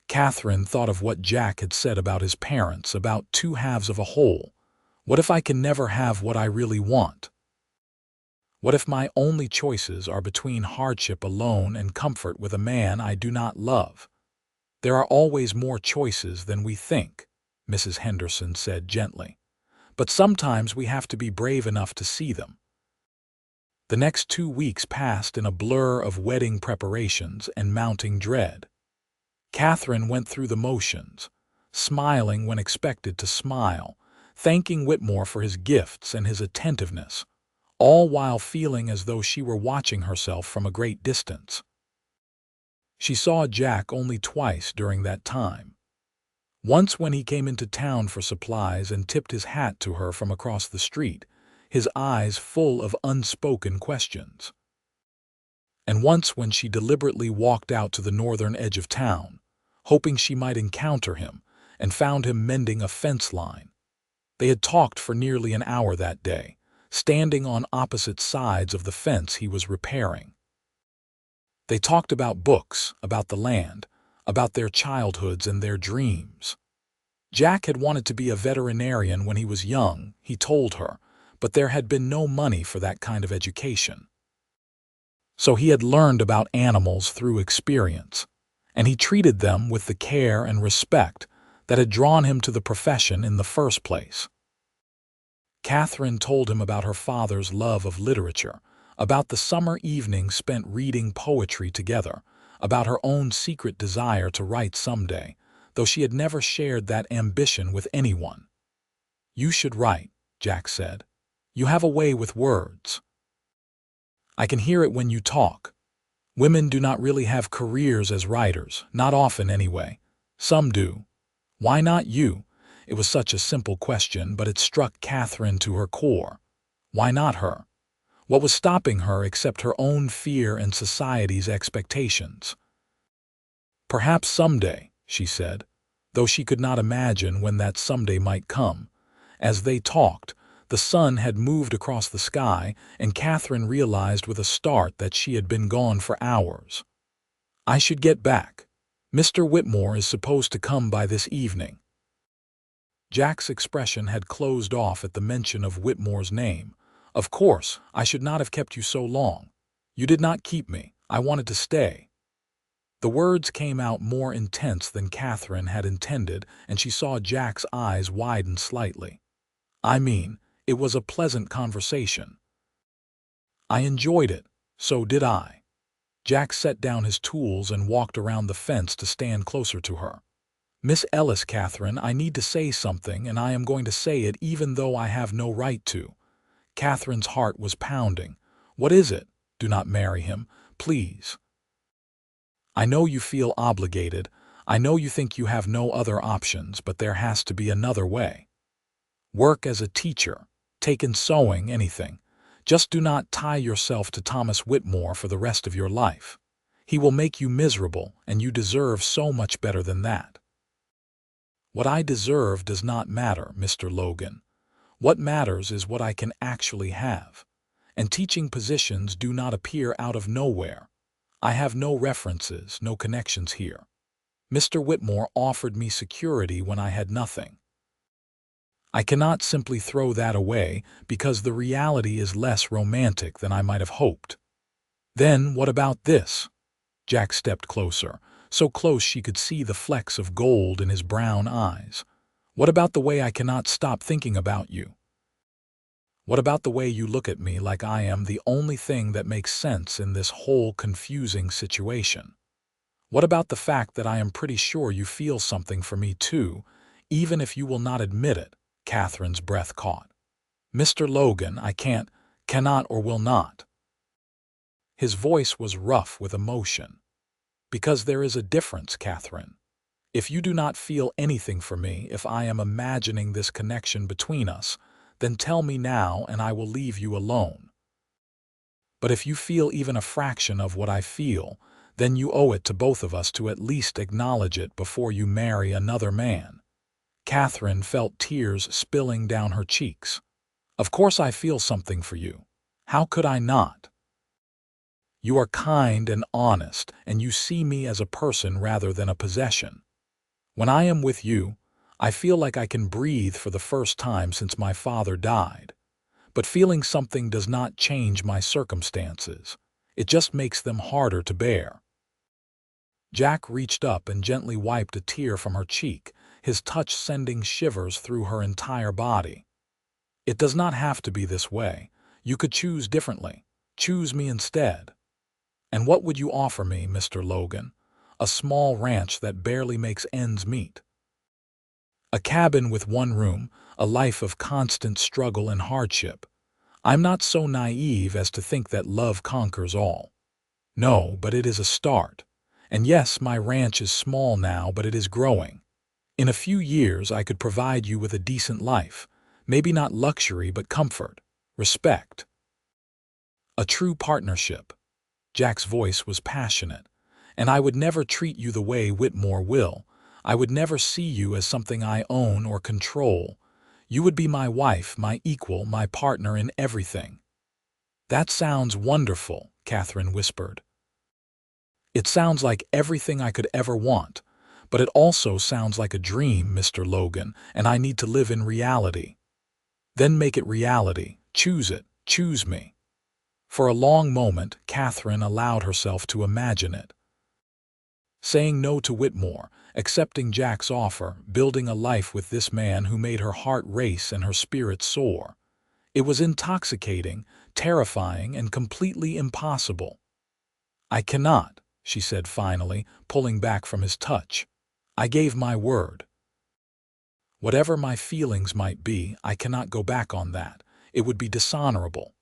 Katherine thought of what Jack had said about his parents, about two halves of a whole. What if I can never have what I really want? What if my only choices are between hardship alone and comfort with a man I do not love? "There are always more choices than we think," Mrs. Henderson said gently. "But sometimes we have to be brave enough to see them." The next 2 weeks passed in a blur of wedding preparations and mounting dread. Katherine went through the motions, smiling when expected to smile, thanking Whitmore for his gifts and his attentiveness, all while feeling as though she were watching herself from a great distance. She saw Jack only twice during that time. Once when he came into town for supplies and tipped his hat to her from across the street, his eyes full of unspoken questions. And once when she deliberately walked out to the northern edge of town, hoping she might encounter him, and found him mending a fence line. They had talked for nearly an hour that day, standing on opposite sides of the fence he was repairing. They talked about books, about the land, about their childhoods and their dreams. Jack had wanted to be a veterinarian when he was young, he told her, but there had been no money for that kind of education. So he had learned about animals through experience, and he treated them with the care and respect that had drawn him to the profession in the first place. Katherine told him about her father's love of literature, about the summer evenings spent reading poetry together, about her own secret desire to write someday, though she had never shared that ambition with anyone. "You should write," Jack said. "You have a way with words. I can hear it when you talk. Women do not really have careers as writers, not often anyway. Some do. Why not you?" It was such a simple question, but it struck Katherine to her core. Why not her? What was stopping her except her own fear and society's expectations? "Perhaps someday," she said, though she could not imagine when that someday might come. As they talked, the sun had moved across the sky, and Katherine realized with a start that she had been gone for hours. "I should get back. Mr. Whitmore is supposed to come by this evening." Jack's expression had closed off at the mention of Whitmore's name. "Of course, I should not have kept you so long. You did not keep me. I wanted to stay." The words came out more intense than Katherine had intended, and she saw Jack's eyes widen slightly. "I mean, it was a pleasant conversation." I enjoyed it. So did I. Jack set down his tools and walked around the fence to stand closer to her. Miss Ellis, Catherine, I need to say something, and I am going to say it even though I have no right to. Catherine's heart was pounding. What is it? Do not marry him, please. I know you feel obligated. I know you think you have no other options, but there has to be another way. Work as a teacher. Take in sewing, anything. Just do not tie yourself to Thomas Whitmore for the rest of your life. He will make you miserable, and you deserve so much better than that. What I deserve does not matter, Mr. Logan. What matters is what I can actually have. And teaching positions do not appear out of nowhere. I have no references, no connections here. Mr. Whitmore offered me security when I had nothing. I cannot simply throw that away because the reality is less romantic than I might have hoped. Then what about this? Jack stepped closer, so close she could see the flecks of gold in his brown eyes. What about the way I cannot stop thinking about you? What about the way you look at me like I am the only thing that makes sense in this whole confusing situation? What about the fact that I am pretty sure you feel something for me too, even if you will not admit it? Catherine's breath caught. Mr. Logan, I cannot or will not. His voice was rough with emotion. Because there is a difference, Catherine. If you do not feel anything for me, if I am imagining this connection between us, then tell me now and I will leave you alone. But if you feel even a fraction of what I feel, then you owe it to both of us to at least acknowledge it before you marry another man. Catherine felt tears spilling down her cheeks. Of course I feel something for you. How could I not? You are kind and honest, and you see me as a person rather than a possession. When I am with you, I feel like I can breathe for the first time since my father died. But feeling something does not change my circumstances. It just makes them harder to bear. Jack reached up and gently wiped a tear from her cheek, his touch sending shivers through her entire body. It does not have to be this way. You could choose differently. Choose me instead. And what would you offer me, Mr. Logan? A small ranch that barely makes ends meet. A cabin with one room, a life of constant struggle and hardship. I'm not so naive as to think that love conquers all. No, but it is a start. And yes, my ranch is small now, but it is growing. In a few years, I could provide you with a decent life. Maybe not luxury, but comfort, respect. A true partnership. Jack's voice was passionate. And I would never treat you the way Whitmore will. I would never see you as something I own or control. You would be my wife, my equal, my partner in everything. That sounds wonderful, Catherine whispered. It sounds like everything I could ever want, but it also sounds like a dream, Mr. Logan, and I need to live in reality. Then make it reality. Choose it. Choose me. For a long moment, Catherine allowed herself to imagine it. Saying no to Whitmore, accepting Jack's offer, building a life with this man who made her heart race and her spirit soar. It was intoxicating, terrifying, and completely impossible. I cannot, she said finally, pulling back from his touch. I gave my word. Whatever my feelings might be, I cannot go back on that. It would be dishonorable.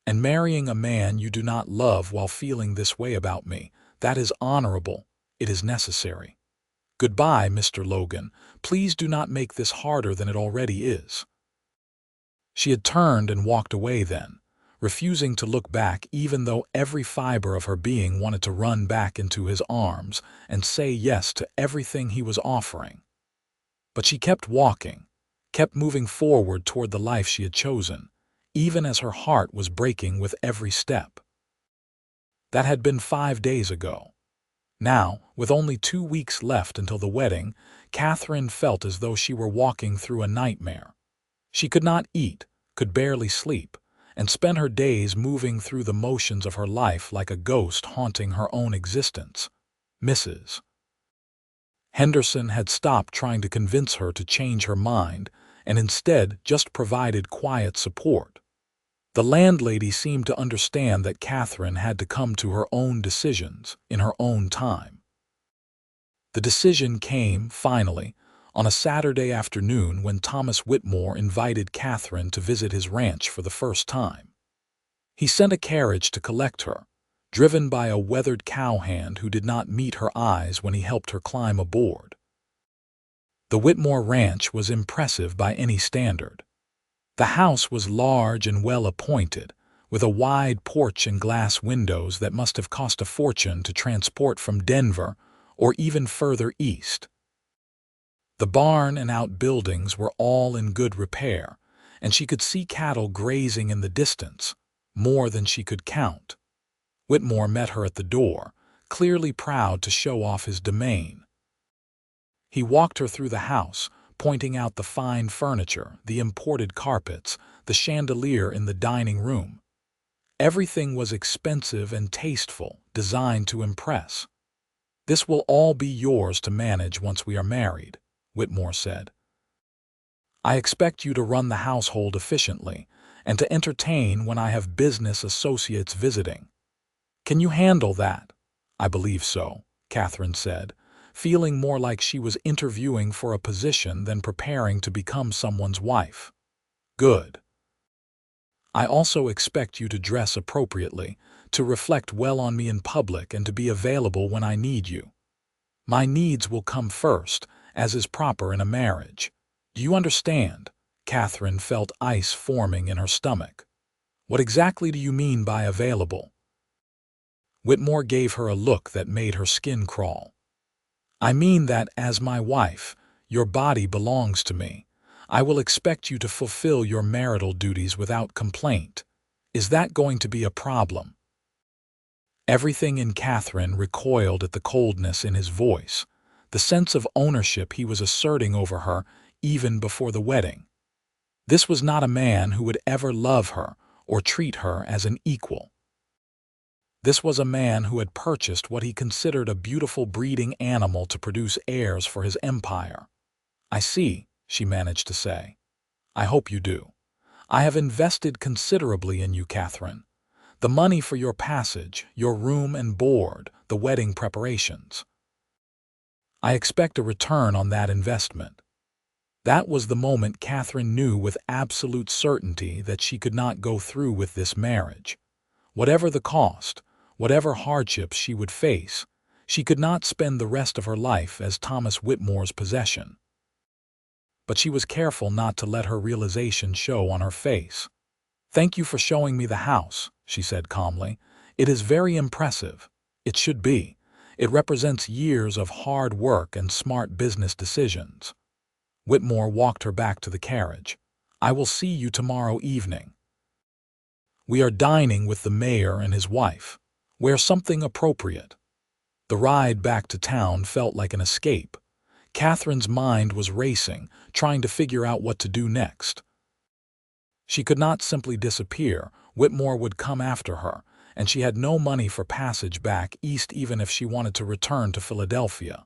And marrying a man you do not love while feeling this way about me, that is honorable. It is necessary. Goodbye, Mr. Logan. Please do not make this harder than it already is. She had turned and walked away then, refusing to look back even though every fiber of her being wanted to run back into his arms and say yes to everything he was offering. But she kept walking, kept moving forward toward the life she had chosen, even as her heart was breaking with every step. That had been 5 days ago. Now, with only 2 weeks left until the wedding, Catherine felt as though she were walking through a nightmare. She could not eat, could barely sleep, and spent her days moving through the motions of her life like a ghost haunting her own existence. Mrs. Henderson had stopped trying to convince her to change her mind and instead just provided quiet support. The landlady seemed to understand that Katherine had to come to her own decisions in her own time. The decision came, finally, on a Saturday afternoon when Thomas Whitmore invited Katherine to visit his ranch for the first time. He sent a carriage to collect her, driven by a weathered cowhand who did not meet her eyes when he helped her climb aboard. The Whitmore ranch was impressive by any standard. The house was large and well appointed, with a wide porch and glass windows that must have cost a fortune to transport from Denver or even further east. The barn and outbuildings were all in good repair, and she could see cattle grazing in the distance, more than she could count. Whitmore met her at the door, clearly proud to show off his domain. He walked her through the house, pointing out the fine furniture, the imported carpets, the chandelier in the dining room. Everything was expensive and tasteful, designed to impress. "This will all be yours to manage once we are married," Whitmore said. "I expect you to run the household efficiently and to entertain when I have business associates visiting. Can you handle that?" "I believe so," Katherine said, feeling more like she was interviewing for a position than preparing to become someone's wife. "Good. I also expect you to dress appropriately, to reflect well on me in public, and to be available when I need you. My needs will come first, as is proper in a marriage. Do you understand?" Katherine felt ice forming in her stomach. "What exactly do you mean by available?" Whitmore gave her a look that made her skin crawl. "I mean that, as my wife, your body belongs to me. I will expect you to fulfill your marital duties without complaint. Is that going to be a problem?" Everything in Katherine recoiled at the coldness in his voice, the sense of ownership he was asserting over her even before the wedding. This was not a man who would ever love her or treat her as an equal. This was a man who had purchased what he considered a beautiful breeding animal to produce heirs for his empire. "I see," she managed to say. "I hope you do. I have invested considerably in you, Katherine. The money for your passage, your room and board, the wedding preparations. I expect a return on that investment." That was the moment Katherine knew with absolute certainty that she could not go through with this marriage. Whatever the cost, whatever hardships she would face, she could not spend the rest of her life as Thomas Whitmore's possession. But she was careful not to let her realization show on her face. "Thank you for showing me the house," she said calmly. "It is very impressive. It should be. It represents years of hard work and smart business decisions." Whitmore walked her back to the carriage. "I will see you tomorrow evening. We are dining with the mayor and his wife. Wear something appropriate." The ride back to town felt like an escape. Katherine's mind was racing, trying to figure out what to do next. She could not simply disappear. Whitmore would come after her, and she had no money for passage back east even if she wanted to return to Philadelphia.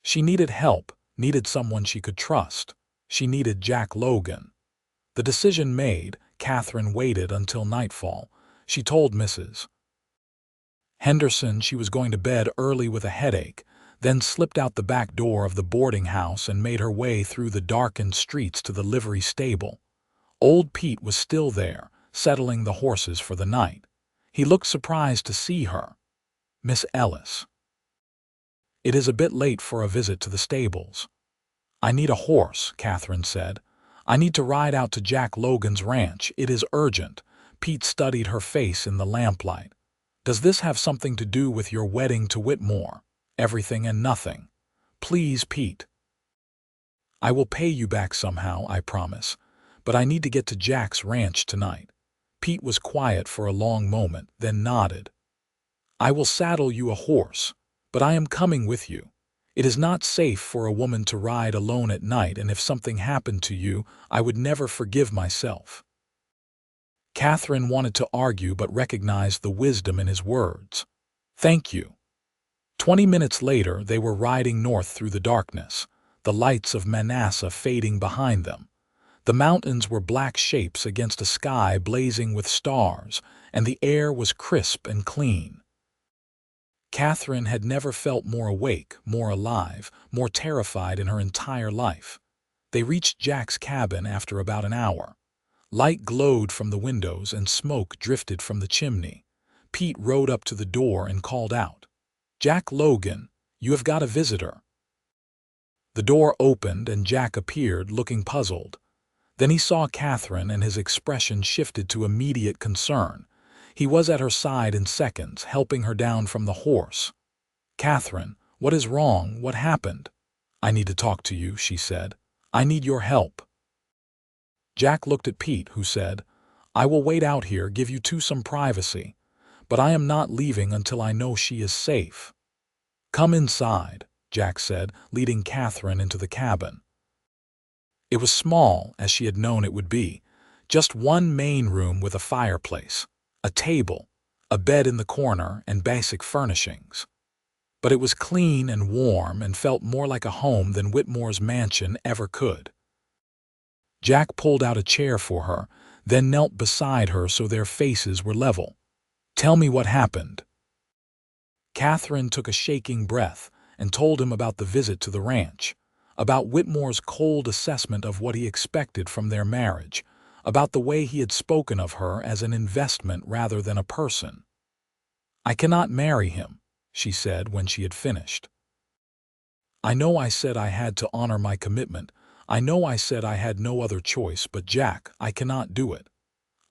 She needed help, needed someone she could trust. She needed Jack Logan. The decision made, Katherine waited until nightfall. She told Mrs. Henderson she was going to bed early with a headache, then slipped out the back door of the boarding house and made her way through the darkened streets to the livery stable. Old Pete was still there, settling the horses for the night. He looked surprised to see her. "Miss Ellis. It is a bit late for a visit to the stables." "I need a horse," Katherine said. "I need to ride out to Jack Logan's ranch. It is urgent." Pete studied her face in the lamplight. "Does this have something to do with your wedding to Whitmore?" "Everything and nothing. Please, Pete. I will pay you back somehow, I promise. But I need to get to Jack's ranch tonight." Pete was quiet for a long moment, then nodded. "I will saddle you a horse, but I am coming with you. It is not safe for a woman to ride alone at night, and if something happened to you, I would never forgive myself." Katherine wanted to argue but recognized the wisdom in his words. "Thank you." 20 minutes later, they were riding north through the darkness, the lights of Manassa fading behind them. The mountains were black shapes against a sky blazing with stars, and the air was crisp and clean. Katherine had never felt more awake, more alive, more terrified in her entire life. They reached Jack's cabin after about an hour. Light glowed from the windows and smoke drifted from the chimney. Pete rode up to the door and called out, "Jack Logan, you have got a visitor." The door opened and Jack appeared, looking puzzled. Then he saw Katherine and his expression shifted to immediate concern. He was at her side in seconds, helping her down from the horse. "Katherine, what is wrong? What happened?" "I need to talk to you," she said. "I need your help." Jack looked at Pete, who said, "I will wait out here, give you two some privacy, but I am not leaving until I know she is safe." "Come inside," Jack said, leading Katherine into the cabin. It was small, as she had known it would be, just one main room with a fireplace, a table, a bed in the corner, and basic furnishings. But it was clean and warm and felt more like a home than Whitmore's mansion ever could. Jack pulled out a chair for her, then knelt beside her so their faces were level. "Tell me what happened." Katherine took a shaking breath and told him about the visit to the ranch, about Whitmore's cold assessment of what he expected from their marriage, about the way he had spoken of her as an investment rather than a person. "I cannot marry him," she said when she had finished. "I know I said I had to honor my commitment. I know I said I had no other choice, but Jack, I cannot do it.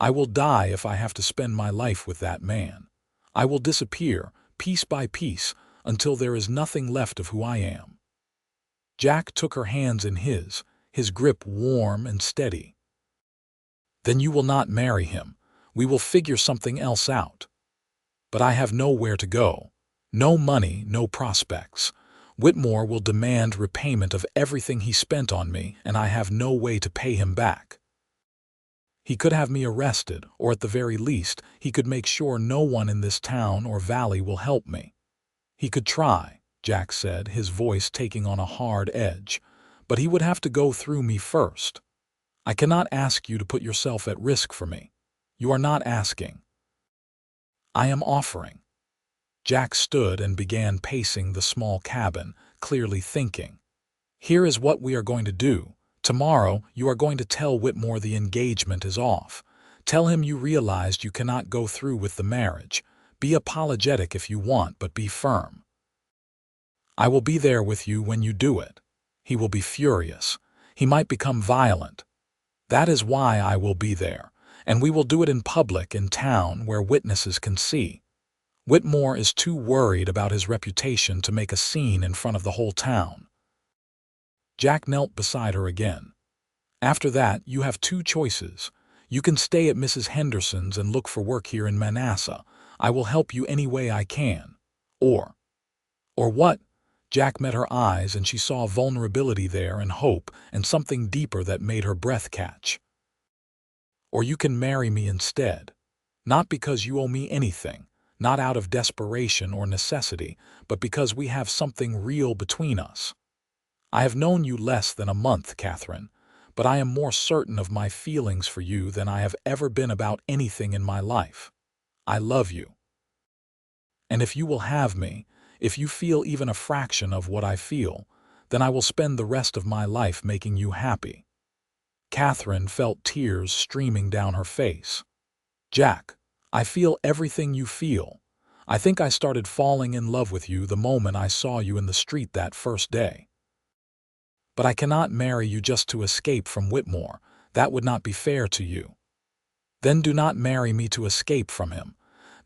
I will die if I have to spend my life with that man. I will disappear, piece by piece, until there is nothing left of who I am." Jack took her hands in his grip warm and steady. "Then you will not marry him. We will figure something else out. But I have nowhere to go. No money, no prospects. Whitmore will demand repayment of everything he spent on me, and I have no way to pay him back. He could have me arrested, or at the very least, he could make sure no one in this town or valley will help me. He could try," Jack said, his voice taking on a hard edge, "but he would have to go through me first. I cannot ask you to put yourself at risk for me. You are not asking. I am offering." Jack stood and began pacing the small cabin, clearly thinking. "Here is what we are going to do. Tomorrow, you are going to tell Whitmore the engagement is off. Tell him you realized you cannot go through with the marriage. Be apologetic if you want, but be firm. I will be there with you when you do it. He will be furious. He might become violent. That is why I will be there, and we will do it in public in town where witnesses can see. Whitmore is too worried about his reputation to make a scene in front of the whole town." Jack knelt beside her again. "After that, you have two choices. You can stay at Mrs. Henderson's and look for work here in Manassa. I will help you any way I can. Or what?" Jack met her eyes and she saw vulnerability there and hope and something deeper that made her breath catch. "Or you can marry me instead. Not because you owe me anything, not out of desperation or necessity, but because we have something real between us. I have known you less than a month, Katherine, but I am more certain of my feelings for you than I have ever been about anything in my life. I love you. And if you will have me, if you feel even a fraction of what I feel, then I will spend the rest of my life making you happy." Katherine felt tears streaming down her face. "Jack, I feel everything you feel. I think I started falling in love with you the moment I saw you in the street that first day. But I cannot marry you just to escape from Whitmore. That would not be fair to you. Then do not marry me to escape from him.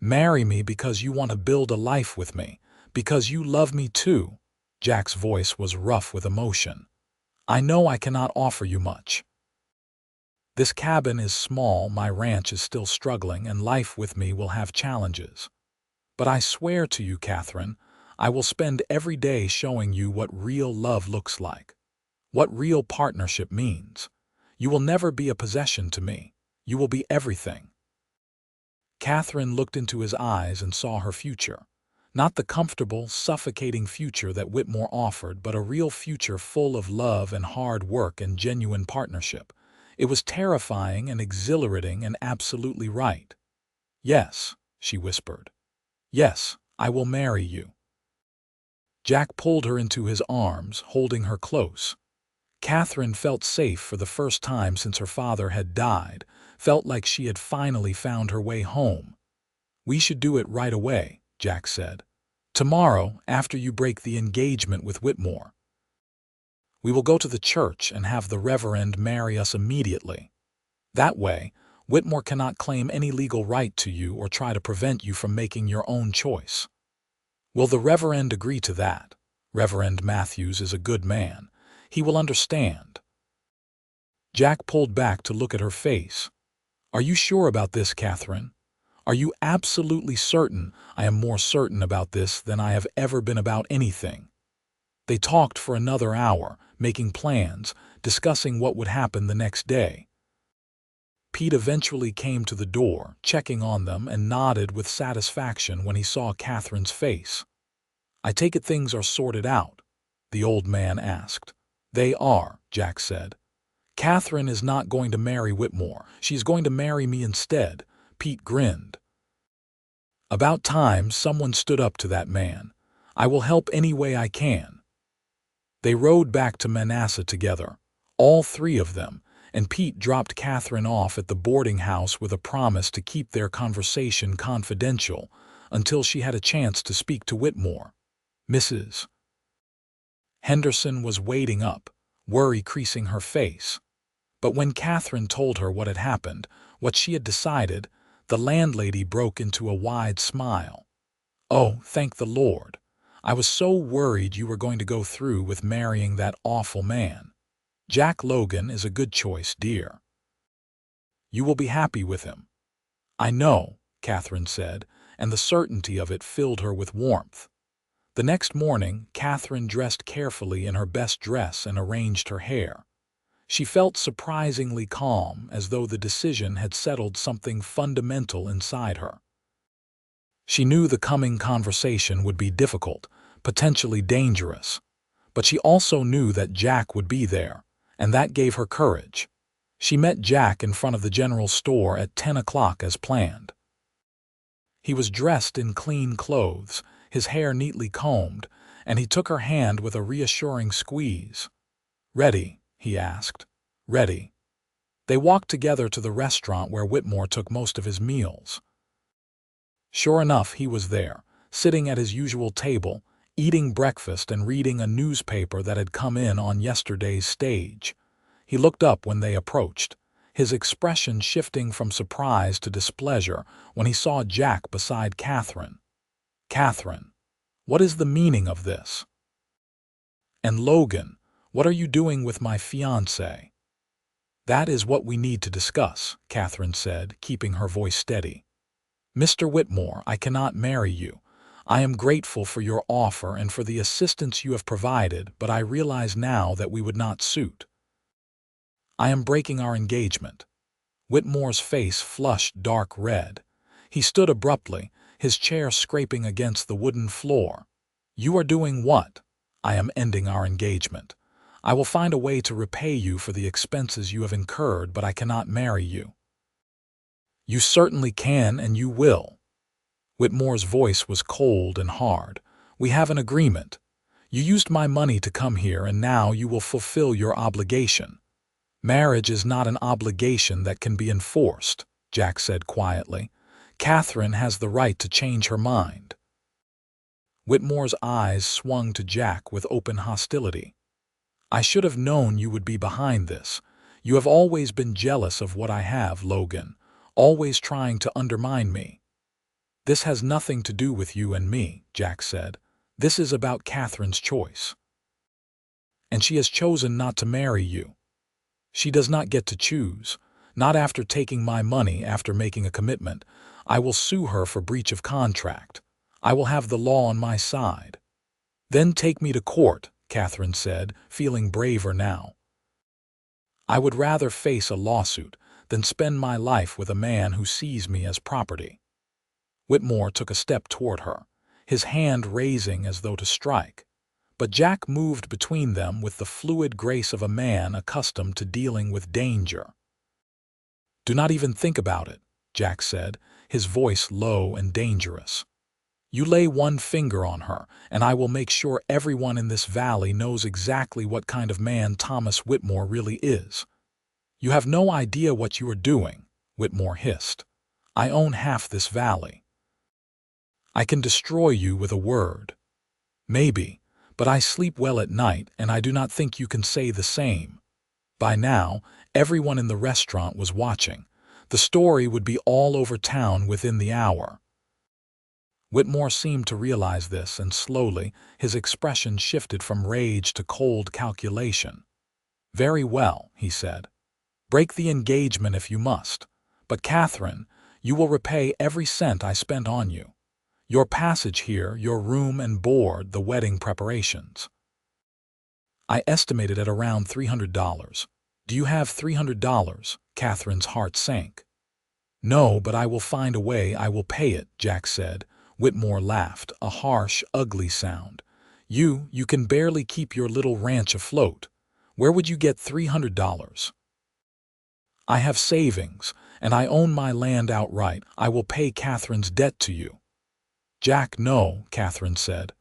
Marry me because you want to build a life with me, because you love me too." Jack's voice was rough with emotion. "I know I cannot offer you much. This cabin is small, my ranch is still struggling, and life with me will have challenges. But I swear to you, Katherine, I will spend every day showing you what real love looks like, what real partnership means. You will never be a possession to me. You will be everything." Katherine looked into his eyes and saw her future. Not the comfortable, suffocating future that Whitmore offered, but a real future full of love and hard work and genuine partnership. It was terrifying and exhilarating and absolutely right. "Yes," she whispered. "Yes, I will marry you." Jack pulled her into his arms, holding her close. Katherine felt safe for the first time since her father had died, felt like she had finally found her way home. "We should do it right away," Jack said. "Tomorrow, after you break the engagement with Whitmore. We will go to the church and have the Reverend marry us immediately. That way, Whitmore cannot claim any legal right to you or try to prevent you from making your own choice." "Will the Reverend agree to that? Reverend Matthews is a good man. He will understand." Jack pulled back to look at her face. "Are you sure about this, Katherine? Are you absolutely certain?" "I am more certain about this than I have ever been about anything." They talked for another hour, making plans, discussing what would happen the next day. Pete eventually came to the door, checking on them, and nodded with satisfaction when he saw Katherine's face. "I take it things are sorted out?" the old man asked. "They are," Jack said. "Katherine is not going to marry Whitmore. She's going to marry me instead." Pete grinned. "About time someone stood up to that man. I will help any way I can." They rode back to Manassa together, all three of them, and Pete dropped Katherine off at the boarding house with a promise to keep their conversation confidential until she had a chance to speak to Whitmore. Mrs. Henderson was waiting up, worry creasing her face. But when Katherine told her what had happened, what she had decided, the landlady broke into a wide smile. "Oh, thank the Lord. I was so worried you were going to go through with marrying that awful man. Jack Logan is a good choice, dear. You will be happy with him." "I know," Katherine said, and the certainty of it filled her with warmth. The next morning, Katherine dressed carefully in her best dress and arranged her hair. She felt surprisingly calm, as though the decision had settled something fundamental inside her. She knew the coming conversation would be difficult, potentially dangerous, but she also knew that Jack would be there, and that gave her courage. She met Jack in front of the general store at 10 o'clock as planned. He was dressed in clean clothes, his hair neatly combed, and he took her hand with a reassuring squeeze. "Ready?" he asked. "Ready." They walked together to the restaurant where Whitmore took most of his meals. Sure enough, he was there, sitting at his usual table, eating breakfast and reading a newspaper that had come in on yesterday's stage. He looked up when they approached, his expression shifting from surprise to displeasure when he saw Jack beside Katherine. "Katherine, what is the meaning of this? And Logan, what are you doing with my fiancé?" "That is what we need to discuss," Katherine said, keeping her voice steady. "Mr. Whitmore, I cannot marry you. I am grateful for your offer and for the assistance you have provided, but I realize now that we would not suit. I am breaking our engagement." Whitmore's face flushed dark red. He stood abruptly, his chair scraping against the wooden floor. "You are doing what?" "I am ending our engagement. I will find a way to repay you for the expenses you have incurred, but I cannot marry you." "You certainly can, and you will." Whitmore's voice was cold and hard. "We have an agreement. You used my money to come here, and now you will fulfill your obligation." "Marriage is not an obligation that can be enforced," Jack said quietly. "Katherine has the right to change her mind." Whitmore's eyes swung to Jack with open hostility. "I should have known you would be behind this. You have always been jealous of what I have, Logan, always trying to undermine me." "This has nothing to do with you and me," Jack said. "This is about Katherine's choice. And she has chosen not to marry you. She does not get to choose, not after taking my money after making a commitment. I will sue her for breach of contract. I will have the law on my side." "Then take me to court," Katherine said, feeling braver now. "I would rather face a lawsuit than spend my life with a man who sees me as property." Whitmore took a step toward her, his hand raising as though to strike. But Jack moved between them with the fluid grace of a man accustomed to dealing with danger. Do not even think about it, Jack said, his voice low and dangerous. You lay one finger on her, and I will make sure everyone in this valley knows exactly what kind of man Thomas Whitmore really is. You have no idea what you are doing, Whitmore hissed. I own half this valley. I can destroy you with a word. Maybe, but I sleep well at night, and I do not think you can say the same. By now, everyone in the restaurant was watching. The story would be all over town within the hour. Whitmore seemed to realize this, and slowly his expression shifted from rage to cold calculation. Very well, he said. Break the engagement if you must. But Katherine, you will repay every cent I spent on you. Your passage here, your room and board, the wedding preparations. I estimated at around $300. Do you have $300? Katherine's heart sank. No, but I will find a way. I will pay it, Jack said. Whitmore laughed, a harsh, ugly sound. You can barely keep your little ranch afloat. Where would you get $300? I have savings, and I own my land outright. I will pay Katherine's debt to you. Jack, no, Katherine said.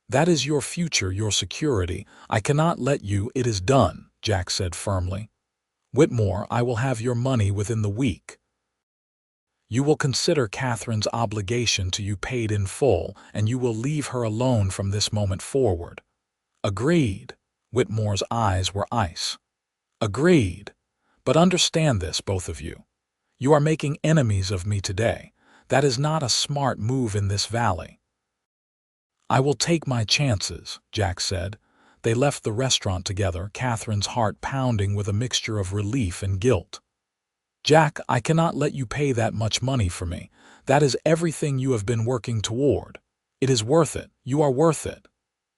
That is your future, your security. I cannot let you. It is done, Jack said firmly. Whitmore, I will have your money within the week. You will consider Katherine's obligation to you paid in full, and you will leave her alone from this moment forward. Agreed. Whitmore's eyes were ice. Agreed. But understand this, both of you. You are making enemies of me today. That is not a smart move in this valley. I will take my chances, Jack said. They left the restaurant together, Katherine's heart pounding with a mixture of relief and guilt. Jack, I cannot let you pay that much money for me. That is everything you have been working toward. It is worth it. You are worth it.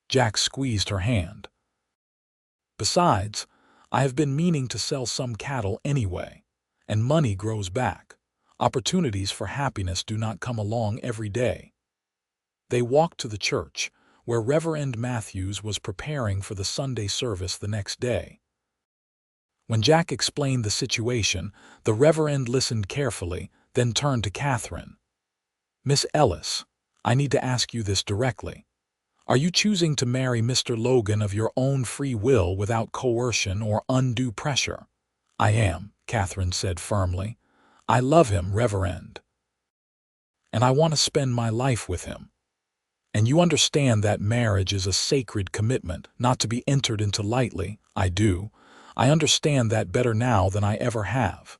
Jack squeezed her hand. Besides, I have been meaning to sell some cattle anyway, and money grows back. Opportunities for happiness do not come along every day. They walked to the church, where Reverend Matthews was preparing for the Sunday service the next day. When Jack explained the situation, the Reverend listened carefully, then turned to Katherine. Miss Ellis, I need to ask you this directly. Are you choosing to marry Mr. Logan of your own free will without coercion or undue pressure? I am, Katherine said firmly. I love him, Reverend. And I want to spend my life with him. And you understand that marriage is a sacred commitment, not to be entered into lightly. I do. I understand that better now than I ever have.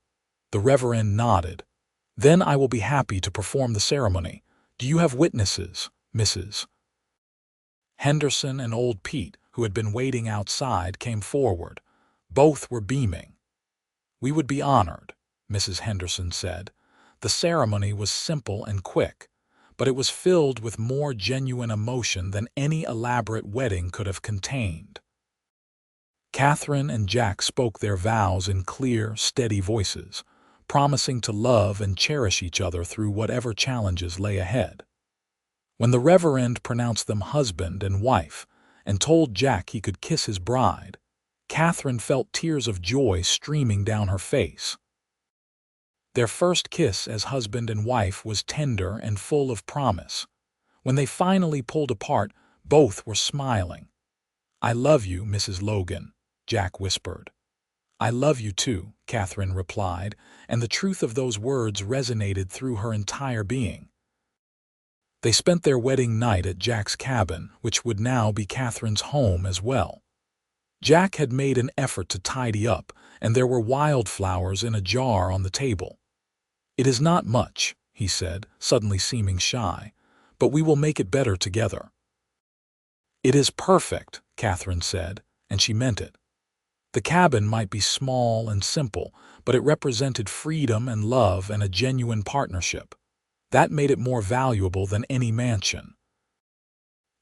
The Reverend nodded. Then I will be happy to perform the ceremony. Do you have witnesses, Mrs. Henderson and old Pete, who had been waiting outside, came forward. Both were beaming. We would be honored, Mrs. Henderson said. The ceremony was simple and quick, but it was filled with more genuine emotion than any elaborate wedding could have contained. Katherine and Jack spoke their vows in clear, steady voices, promising to love and cherish each other through whatever challenges lay ahead. When the Reverend pronounced them husband and wife and told Jack he could kiss his bride, Katherine felt tears of joy streaming down her face. Their first kiss as husband and wife was tender and full of promise. When they finally pulled apart, both were smiling. I love you, Mrs. Logan, Jack whispered. I love you too, Katherine replied, and the truth of those words resonated through her entire being. They spent their wedding night at Jack's cabin, which would now be Katherine's home as well. Jack had made an effort to tidy up, and there were wildflowers in a jar on the table. It is not much, he said, suddenly seeming shy, but we will make it better together. It is perfect, Katherine said, and she meant it. The cabin might be small and simple, but it represented freedom and love and a genuine partnership. That made it more valuable than any mansion.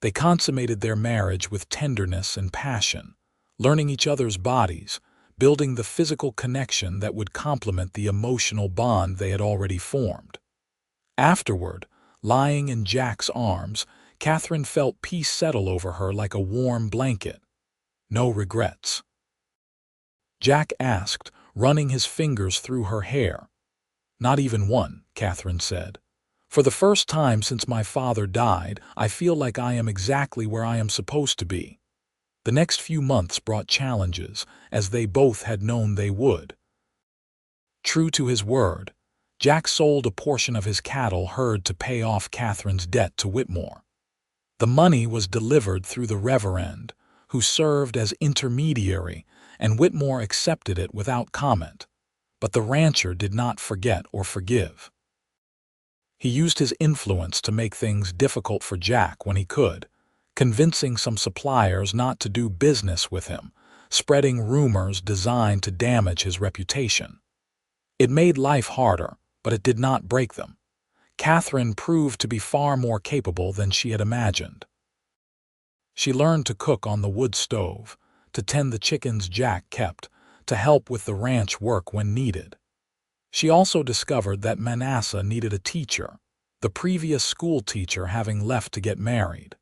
They consummated their marriage with tenderness and passion, learning each other's bodies, building the physical connection that would complement the emotional bond they had already formed. Afterward, lying in Jack's arms, Katherine felt peace settle over her like a warm blanket. No regrets. Jack asked, running his fingers through her hair, Not even one, Katherine said. For the first time since my father died, I feel like I am exactly where I am supposed to be. The next few months brought challenges, as they both had known they would. True to his word, Jack sold a portion of his cattle herd to pay off Katherine's debt to Whitmore. The money was delivered through the Reverend, who served as intermediary, and Whitmore accepted it without comment. But the rancher did not forget or forgive. He used his influence to make things difficult for Jack when he could, convincing some suppliers not to do business with him, spreading rumors designed to damage his reputation. It made life harder, but it did not break them. Katherine proved to be far more capable than she had imagined. She learned to cook on the wood stove, to tend the chickens Jack kept, to help with the ranch work when needed. She also discovered that Manassa needed a teacher, the previous school teacher having left to get married.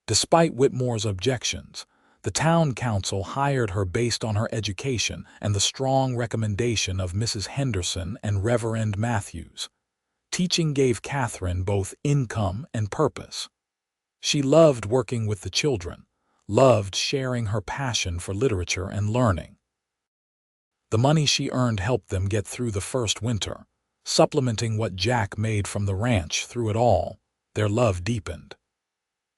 Despite Whitmore's objections, the town council hired her based on her education and the strong recommendation of Mrs. Henderson and Reverend Matthews. Teaching gave Katherine both income and purpose. She loved working with the children, loved sharing her passion for literature and learning. The money she earned helped them get through the first winter, supplementing what Jack made from the ranch. Through it all, their love deepened.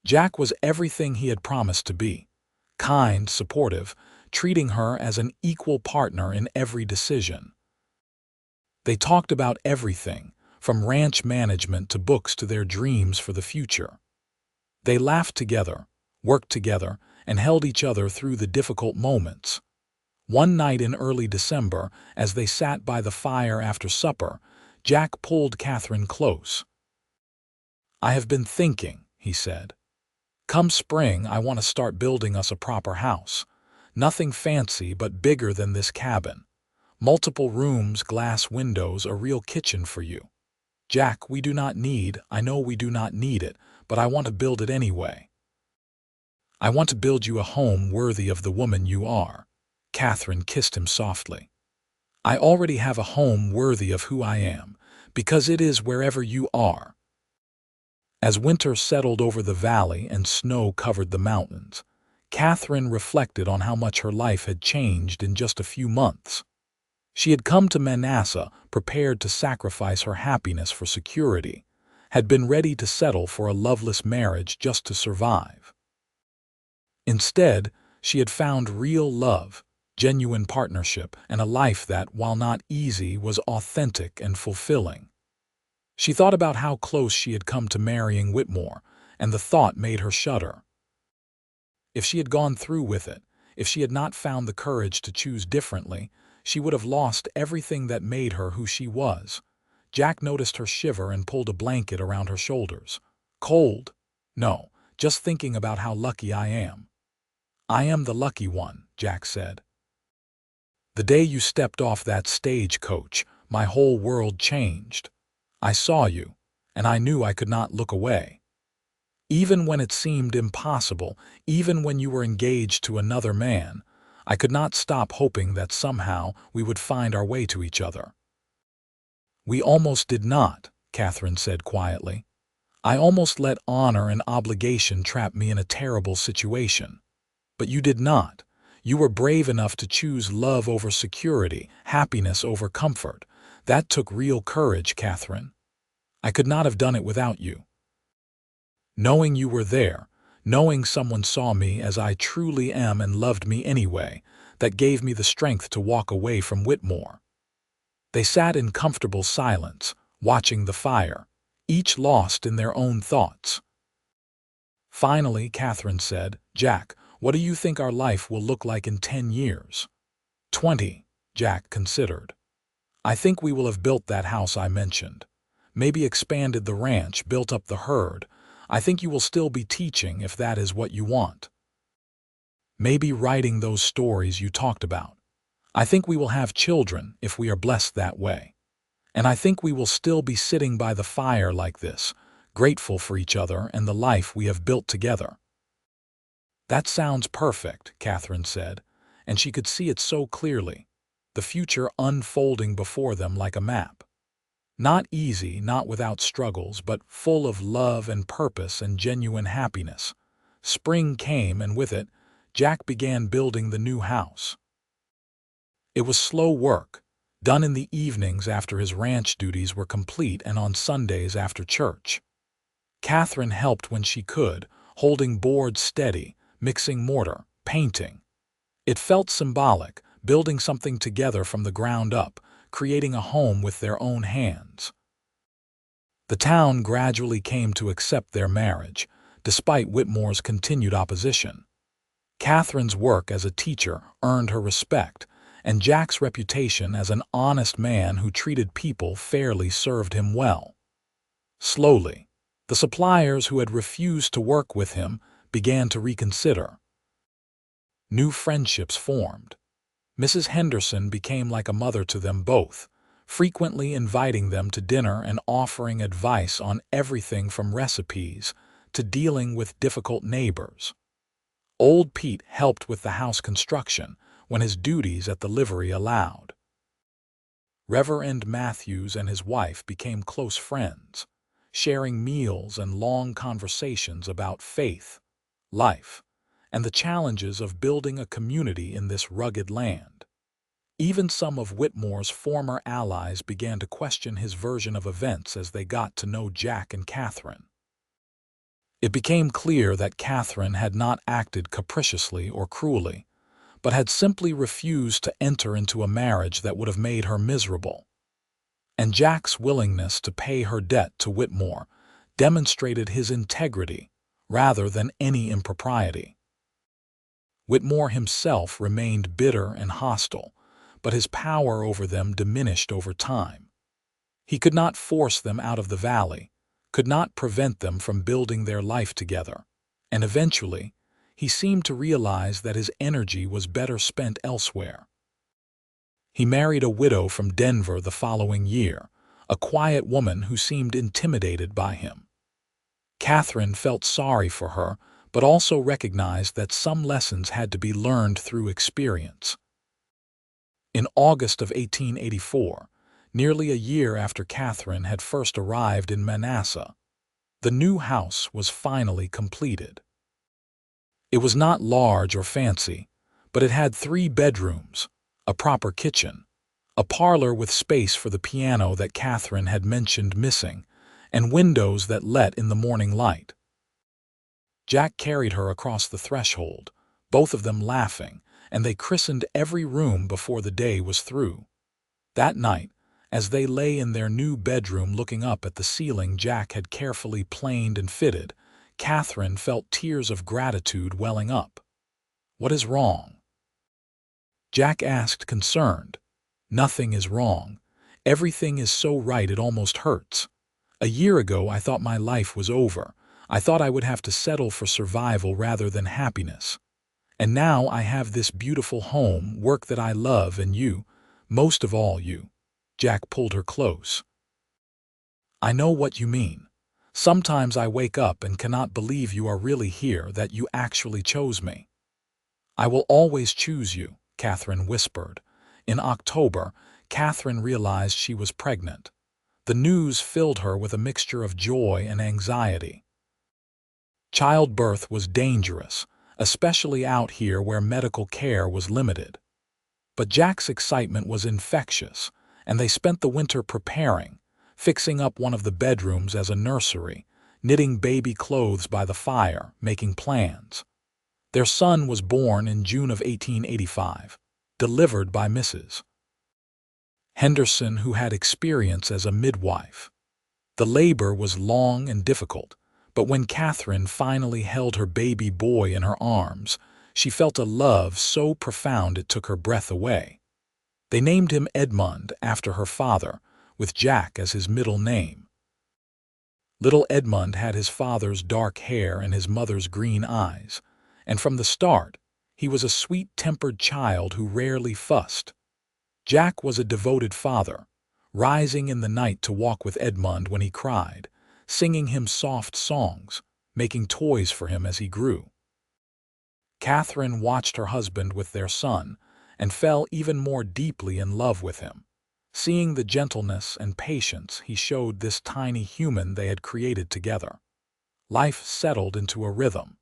Jack was everything he had promised to be, kind, supportive, treating her as an equal partner in every decision. They talked about everything, from ranch management to books to their dreams for the future. They laughed together, worked together, and held each other through the difficult moments. One night in early December, as they sat by the fire after supper, Jack pulled Katherine close. "I have been thinking," he said. "Come spring, I want to start building us a proper house. Nothing fancy, but bigger than this cabin. Multiple rooms, glass windows, a real kitchen for you. Jack, I know we do not need it, but I want to build it anyway. I want to build you a home worthy of the woman you are." Katherine kissed him softly. "I already have a home worthy of who I am, because it is wherever you are." As winter settled over the valley and snow covered the mountains, Katherine reflected on how much her life had changed in just a few months. She had come to Manassa prepared to sacrifice her happiness for security, had been ready to settle for a loveless marriage just to survive. Instead, she had found real love, genuine partnership, and a life that, while not easy, was authentic and fulfilling. She thought about how close she had come to marrying Whitmore, and the thought made her shudder. If she had gone through with it, if she had not found the courage to choose differently, she would have lost everything that made her who she was. Jack noticed her shiver and pulled a blanket around her shoulders. "Cold? No, just thinking about how lucky I am." "I am the lucky one," Jack said. "The day you stepped off that stagecoach, my whole world changed. I saw you, and I knew I could not look away. Even when it seemed impossible, even when you were engaged to another man, I could not stop hoping that somehow we would find our way to each other." "We almost did not," Katherine said quietly. "I almost let honor and obligation trap me in a terrible situation. But you did not. You were brave enough to choose love over security, happiness over comfort. That took real courage, Katherine. I could not have done it without you. Knowing you were there, knowing someone saw me as I truly am and loved me anyway, that gave me the strength to walk away from Whitmore." They sat in comfortable silence, watching the fire, each lost in their own thoughts. Finally, Katherine said, "Jack, what do you think our life will look like in 10 years? 20, Jack considered. "I think we will have built that house I mentioned. Maybe expanded the ranch, built up the herd. I think you will still be teaching if that is what you want. Maybe writing those stories you talked about. I think we will have children if we are blessed that way. And I think we will still be sitting by the fire like this, grateful for each other and the life we have built together." "That sounds perfect," Katherine said, and she could see it so clearly. the future unfolding before them like a map. Not easy, not without struggles, but full of love and purpose and genuine happiness. Spring came, and with it, Jack began building the new house. It was slow work, done in the evenings after his ranch duties were complete and on Sundays after church. Katherine helped when she could, holding boards steady, mixing mortar, painting. It felt symbolic, building something together from the ground up, creating a home with their own hands. The town gradually came to accept their marriage, despite Whitmore's continued opposition. Katherine's work as a teacher earned her respect, and Jack's reputation as an honest man who treated people fairly served him well. Slowly, the suppliers who had refused to work with him began to reconsider. New friendships formed. Mrs. Henderson became like a mother to them both, frequently inviting them to dinner and offering advice on everything from recipes to dealing with difficult neighbors. Old Pete helped with the house construction when his duties at the livery allowed. Reverend Matthews and his wife became close friends, sharing meals and long conversations about faith, life, and the challenges of building a community in this rugged land. Even some of Whitmore's former allies began to question his version of events as they got to know Jack and Katherine. It became clear that Katherine had not acted capriciously or cruelly, but had simply refused to enter into a marriage that would have made her miserable. And Jack's willingness to pay her debt to Whitmore demonstrated his integrity rather than any impropriety. Whitmore himself remained bitter and hostile, but his power over them diminished over time. He could not force them out of the valley, could not prevent them from building their life together, and eventually, he seemed to realize that his energy was better spent elsewhere. He married a widow from Denver the following year, a quiet woman who seemed intimidated by him. Katherine felt sorry for her, but also recognized that some lessons had to be learned through experience. In August of 1884, nearly a year after Katherine had first arrived in Manassa, the new house was finally completed. It was not large or fancy, but it had 3 bedrooms, a proper kitchen, a parlor with space for the piano that Katherine had mentioned missing, and windows that let in the morning light. Jack carried her across the threshold, both of them laughing, and they christened every room before the day was through. That night, as they lay in their new bedroom looking up at the ceiling Jack had carefully planed and fitted, Katherine felt tears of gratitude welling up. "What is wrong?" Jack asked, concerned. "Nothing is wrong. Everything is so right it almost hurts. A year ago I thought my life was over. I thought I would have to settle for survival rather than happiness. And now I have this beautiful home, work that I love, and you, most of all you." Jack pulled her close. "I know what you mean. Sometimes I wake up and cannot believe you are really here, that you actually chose me." "I will always choose you," Katherine whispered. In October, Katherine realized she was pregnant. The news filled her with a mixture of joy and anxiety. Childbirth was dangerous, especially out here where medical care was limited. But Jack's excitement was infectious, and they spent the winter preparing, fixing up one of the bedrooms as a nursery, knitting baby clothes by the fire, making plans. Their son was born in June of 1885, delivered by Mrs. Henderson, who had experience as a midwife. The labor was long and difficult, but when Katherine finally held her baby boy in her arms, she felt a love so profound it took her breath away. They named him Edmund after her father, with Jack as his middle name. Little Edmund had his father's dark hair and his mother's green eyes, and from the start, he was a sweet-tempered child who rarely fussed. Jack was a devoted father, rising in the night to walk with Edmund when he cried, singing him soft songs, making toys for him as he grew. Katherine watched her husband with their son, and fell even more deeply in love with him, seeing the gentleness and patience he showed this tiny human they had created together. Life settled into a rhythm.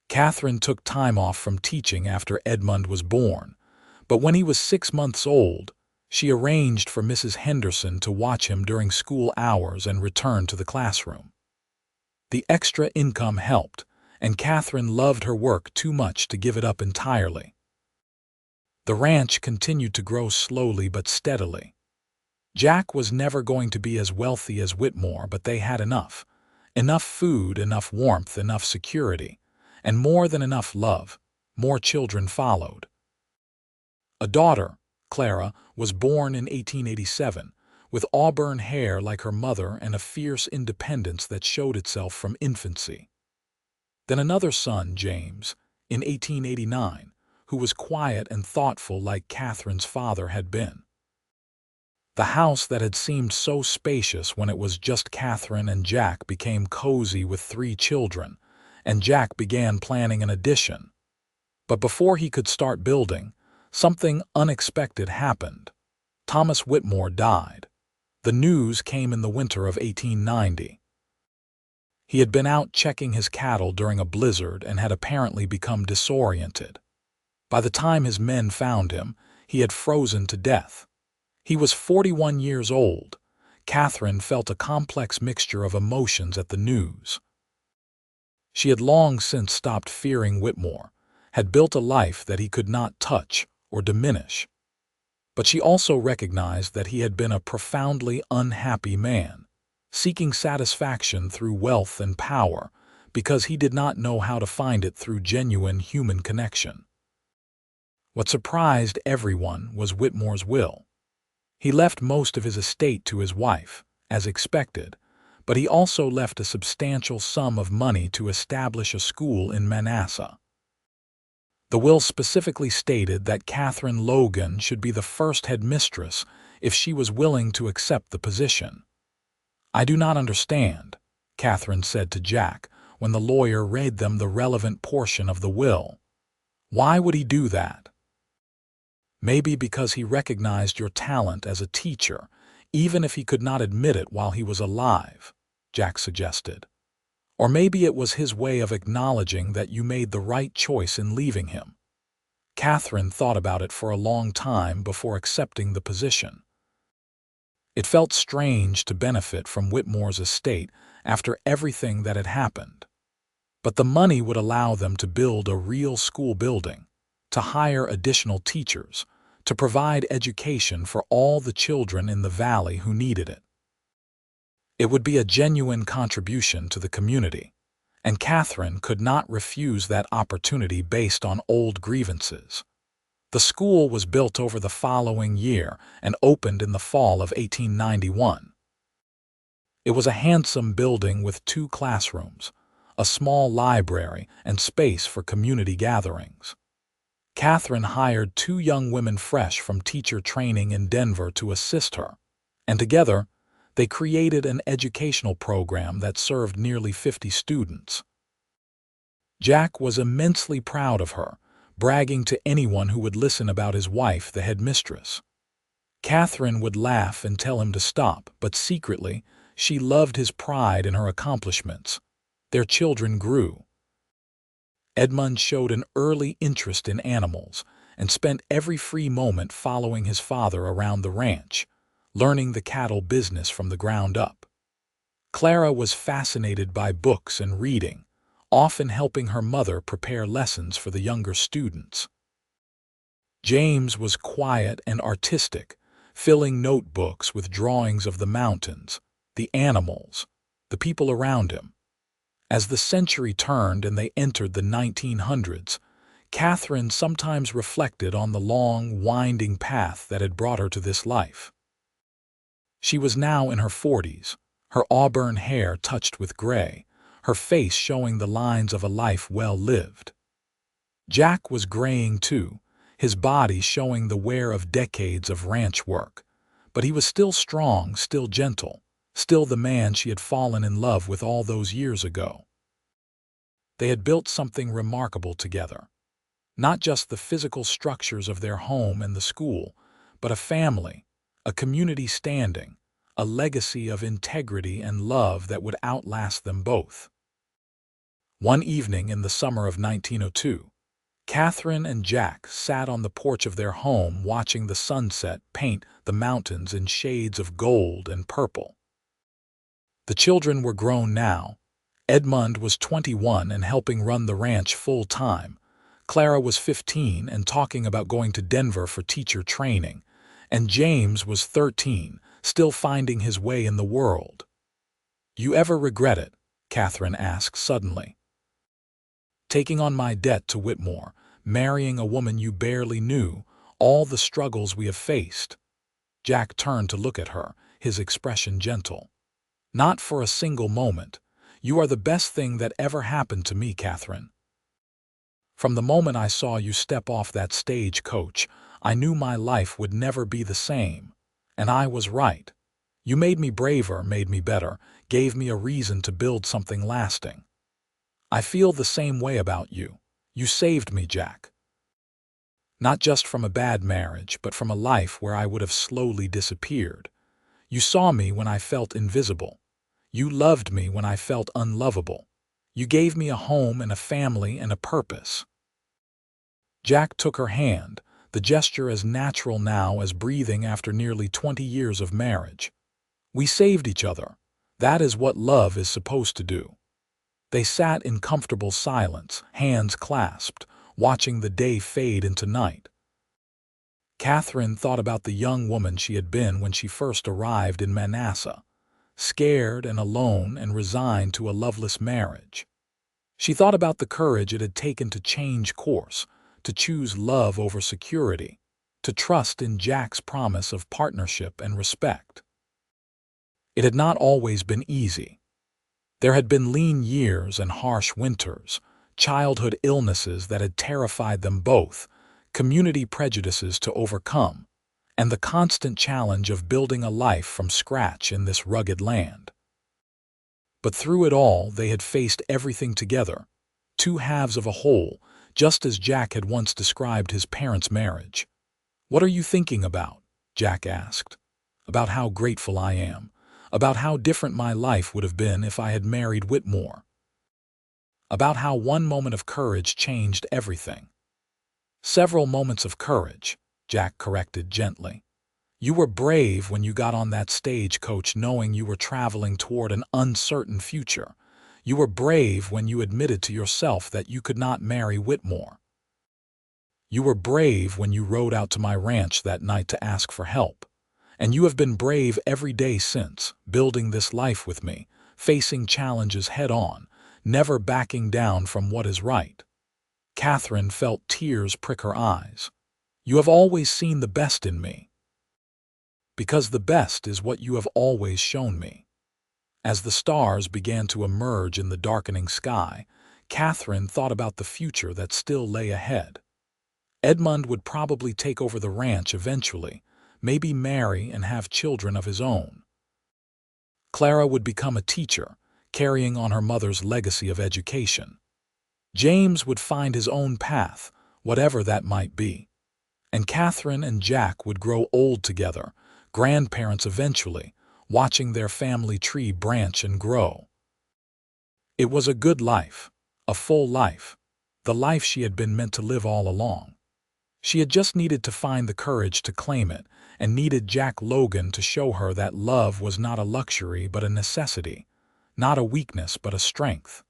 Katherine took time off from teaching after Edmund was born, but when he was 6 months old, she arranged for Mrs. Henderson to watch him during school hours and return to the classroom. The extra income helped, and Katherine loved her work too much to give it up entirely. The ranch continued to grow slowly but steadily. Jack was never going to be as wealthy as Whitmore, but they had enough. Enough food, enough warmth, enough security, and more than enough love. More children followed. A daughter, Clara, was born in 1887, with auburn hair like her mother and a fierce independence that showed itself from infancy. Then another son, James, in 1889, who was quiet and thoughtful like Katherine's father had been. The house that had seemed so spacious when it was just Katherine and Jack became cozy with 3 children, and Jack began planning an addition. But before he could start building, something unexpected happened. Thomas Whitmore died. The news came in the winter of 1890. He had been out checking his cattle during a blizzard and had apparently become disoriented. By the time his men found him, he had frozen to death. He was 41 years old. Katherine felt a complex mixture of emotions at the news. She had long since stopped fearing Whitmore, had built a life that he could not touch or diminish. But she also recognized that he had been a profoundly unhappy man, seeking satisfaction through wealth and power because he did not know how to find it through genuine human connection. What surprised everyone was Whitmore's will. He left most of his estate to his wife, as expected, but he also left a substantial sum of money to establish a school in Manassa. The will specifically stated that Katherine Logan should be the first headmistress if she was willing to accept the position. "I do not understand," Katherine said to Jack when the lawyer read them the relevant portion of the will. "Why would he do that?" "Maybe because he recognized your talent as a teacher, even if he could not admit it while he was alive," Jack suggested. "Or maybe it was his way of acknowledging that you made the right choice in leaving him." Katherine thought about it for a long time before accepting the position. It felt strange to benefit from Whitmore's estate after everything that had happened. But the money would allow them to build a real school building, to hire additional teachers, to provide education for all the children in the valley who needed it. It would be a genuine contribution to the community, and Katherine could not refuse that opportunity based on old grievances. The school was built over the following year and opened in the fall of 1891. It was a handsome building with 2 classrooms, a small library, and space for community gatherings. Katherine hired 2 young women fresh from teacher training in Denver to assist her, and together they created an educational program that served nearly 50 students. Jack was immensely proud of her, bragging to anyone who would listen about his wife, the headmistress. Katherine would laugh and tell him to stop, but secretly, she loved his pride in her accomplishments. Their children grew. Edmund showed an early interest in animals and spent every free moment following his father around the ranch, learning the cattle business from the ground up. Clara was fascinated by books and reading, often helping her mother prepare lessons for the younger students. James was quiet and artistic, filling notebooks with drawings of the mountains, the animals, the people around him. As the century turned and they entered the 1900s, Katherine sometimes reflected on the long, winding path that had brought her to this life. She was now in her 40s, her auburn hair touched with gray, her face showing the lines of a life well lived. Jack was graying too, his body showing the wear of decades of ranch work, but he was still strong, still gentle, still the man she had fallen in love with all those years ago. They had built something remarkable together. Not just the physical structures of their home and the school, but a family, a community standing, a legacy of integrity and love that would outlast them both. One evening in the summer of 1902, Katherine and Jack sat on the porch of their home watching the sunset paint the mountains in shades of gold and purple. The children were grown now. Edmund was 21 and helping run the ranch full-time. Clara was 15 and talking about going to Denver for teacher training. And James was 13, still finding his way in the world. "You ever regret it?" Katherine asked suddenly. "Taking on my debt to Whitmore, marrying a woman you barely knew, all the struggles we have faced." Jack turned to look at her, his expression gentle. "Not for a single moment. You are the best thing that ever happened to me, Katherine. From the moment I saw you step off that stagecoach, I knew my life would never be the same. And I was right. You made me braver, made me better, gave me a reason to build something lasting. I feel the same way about you. You saved me, Jack. Not just from a bad marriage, but from a life where I would have slowly disappeared. You saw me when I felt invisible. You loved me when I felt unlovable. You gave me a home and a family and a purpose." Jack took her hand, the gesture as natural now as breathing after nearly 20 years of marriage. "We saved each other. That is what love is supposed to do." They sat in comfortable silence, hands clasped, watching the day fade into night. Katherine thought about the young woman she had been when she first arrived in Manassa, scared and alone and resigned to a loveless marriage. She thought about the courage it had taken to change course, to choose love over security, to trust in Jack's promise of partnership and respect. It had not always been easy. There had been lean years and harsh winters, childhood illnesses that had terrified them both, community prejudices to overcome, and the constant challenge of building a life from scratch in this rugged land. But through it all, they had faced everything together, two halves of a whole, just as Jack had once described his parents' marriage. "What are you thinking about?" Jack asked. "About how grateful I am, about how different my life would have been if I had married Whitmore, about how one moment of courage changed everything." "Several moments of courage," Jack corrected gently. "You were brave when you got on that stagecoach knowing you were traveling toward an uncertain future. You were brave when you admitted to yourself that you could not marry Whitmore. You were brave when you rode out to my ranch that night to ask for help. And you have been brave every day since, building this life with me, facing challenges head-on, never backing down from what is right." Katherine felt tears prick her eyes. "You have always seen the best in me. Because the best is what you have always shown me." As the stars began to emerge in the darkening sky, Katherine thought about the future that still lay ahead. Edmund would probably take over the ranch eventually, maybe marry and have children of his own. Clara would become a teacher, carrying on her mother's legacy of education. James would find his own path, whatever that might be. And Katherine and Jack would grow old together, grandparents eventually, watching their family tree branch and grow. It was a good life, a full life, the life she had been meant to live all along. She had just needed to find the courage to claim it, and needed Jack Logan to show her that love was not a luxury but a necessity, not a weakness but a strength.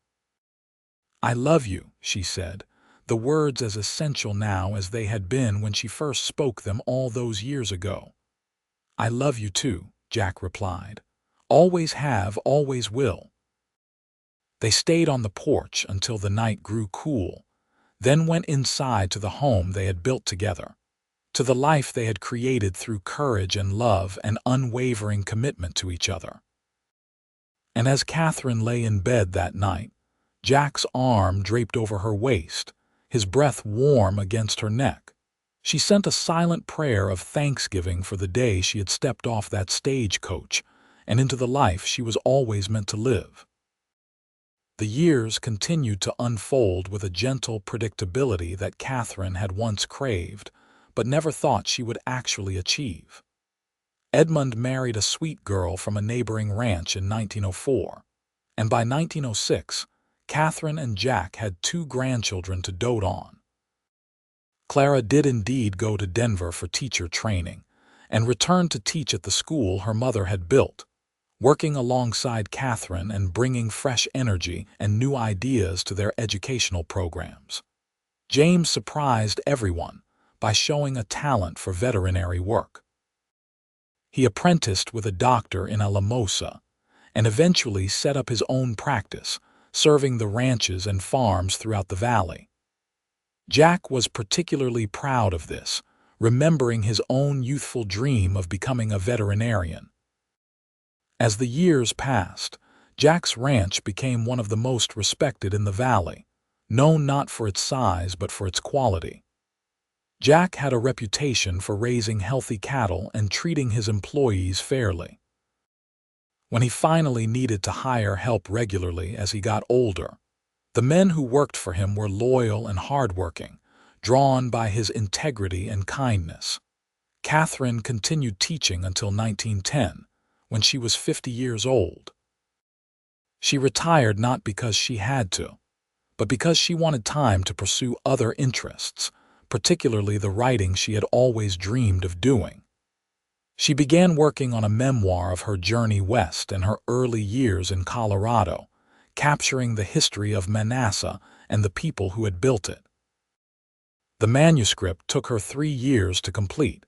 "I love you," she said, the words as essential now as they had been when she first spoke them all those years ago. "I love you too," Jack replied. "Always have, always will." They stayed on the porch until the night grew cool, then went inside to the home they had built together, to the life they had created through courage and love and unwavering commitment to each other. And as Katherine lay in bed that night, Jack's arm draped over her waist, his breath warm against her neck, she sent a silent prayer of thanksgiving for the day she had stepped off that stagecoach and into the life she was always meant to live. The years continued to unfold with a gentle predictability that Katherine had once craved, but never thought she would actually achieve. Edmund married a sweet girl from a neighboring ranch in 1904, and by 1906, Katherine and Jack had 2 grandchildren to dote on. Clara did indeed go to Denver for teacher training, and returned to teach at the school her mother had built, working alongside Katherine and bringing fresh energy and new ideas to their educational programs. James surprised everyone by showing a talent for veterinary work. He apprenticed with a doctor in Alamosa and eventually set up his own practice, serving the ranches and farms throughout the valley. Jack was particularly proud of this, remembering his own youthful dream of becoming a veterinarian. As the years passed, Jack's ranch became one of the most respected in the valley, known not for its size but for its quality. Jack had a reputation for raising healthy cattle and treating his employees fairly. When he finally needed to hire help regularly as he got older, the men who worked for him were loyal and hardworking, drawn by his integrity and kindness. Katherine continued teaching until 1910, when she was 50 years old. She retired not because she had to, but because she wanted time to pursue other interests, particularly the writing she had always dreamed of doing. She began working on a memoir of her journey west and her early years in Colorado, capturing the history of Manassa and the people who had built it. The manuscript took her 3 years to complete,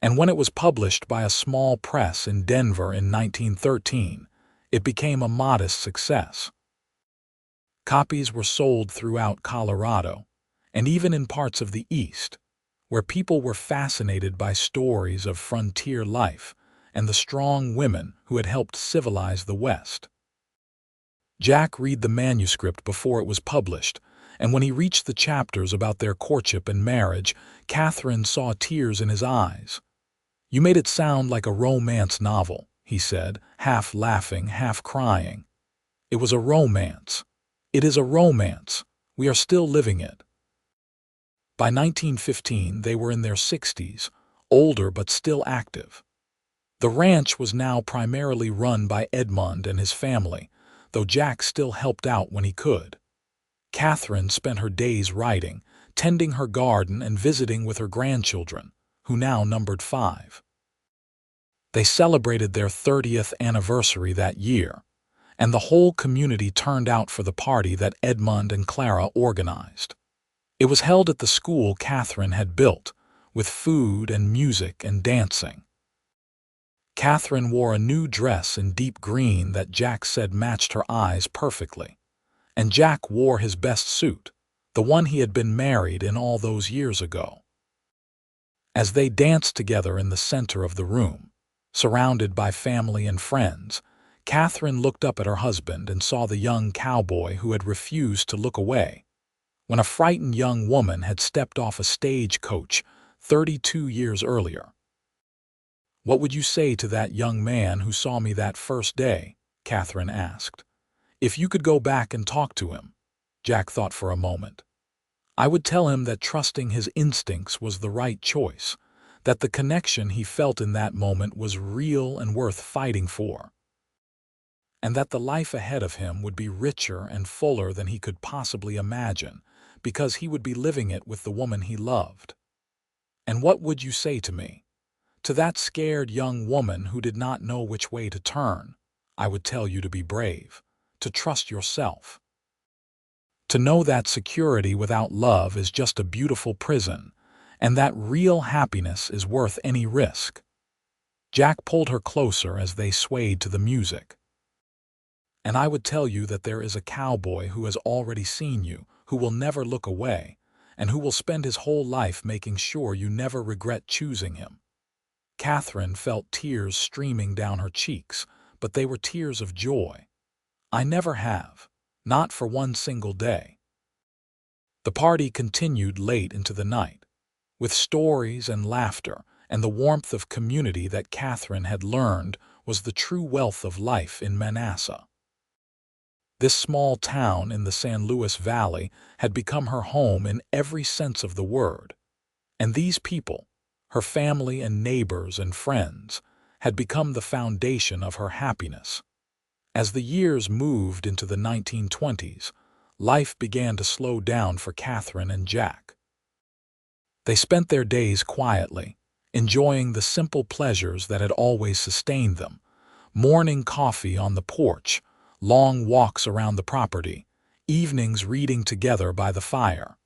and when it was published by a small press in Denver in 1913, it became a modest success. Copies were sold throughout Colorado, and even in parts of the East, where people were fascinated by stories of frontier life and the strong women who had helped civilize the West. Jack read the manuscript before it was published, and when he reached the chapters about their courtship and marriage, Katherine saw tears in his eyes. "You made it sound like a romance novel," he said, half laughing, half crying. "It was a romance. It is a romance. We are still living it." By 1915, they were in their 60s, older but still active. The ranch was now primarily run by Edmund and his family, though Jack still helped out when he could. Katherine spent her days writing, tending her garden and visiting with her grandchildren, who now numbered 5. They celebrated their 30th anniversary that year, and the whole community turned out for the party that Edmund and Clara organized. It was held at the school Katherine had built, with food and music and dancing. Katherine wore a new dress in deep green that Jack said matched her eyes perfectly, and Jack wore his best suit, the one he had been married in all those years ago. As they danced together in the center of the room, surrounded by family and friends, Katherine looked up at her husband and saw the young cowboy who had refused to look away, when a frightened young woman had stepped off a stagecoach 32 years earlier. "What would you say to that young man who saw me that first day?" Katherine asked. "If you could go back and talk to him," Jack thought for a moment. "I would tell him that trusting his instincts was the right choice, that the connection he felt in that moment was real and worth fighting for, and that the life ahead of him would be richer and fuller than he could possibly imagine, because he would be living it with the woman he loved." "And what would you say to me? To that scared young woman who did not know which way to turn, I would tell you to be brave, to trust yourself. To know that security without love is just a beautiful prison, and that real happiness is worth any risk." Jack pulled her closer as they swayed to the music. "And I would tell you that there is a cowboy who has already seen you, who will never look away, and who will spend his whole life making sure you never regret choosing him." Katherine felt tears streaming down her cheeks, but they were tears of joy. "I never have, not for one single day." The party continued late into the night, with stories and laughter and the warmth of community that Katherine had learned was the true wealth of life in Manassa. This small town in the San Luis Valley had become her home in every sense of the word. And these people, her family and neighbors and friends, had become the foundation of her happiness. As the years moved into the 1920s, life began to slow down for Katherine and Jack. They spent their days quietly, enjoying the simple pleasures that had always sustained them: morning coffee on the porch, long walks around the property, evenings reading together by the fire.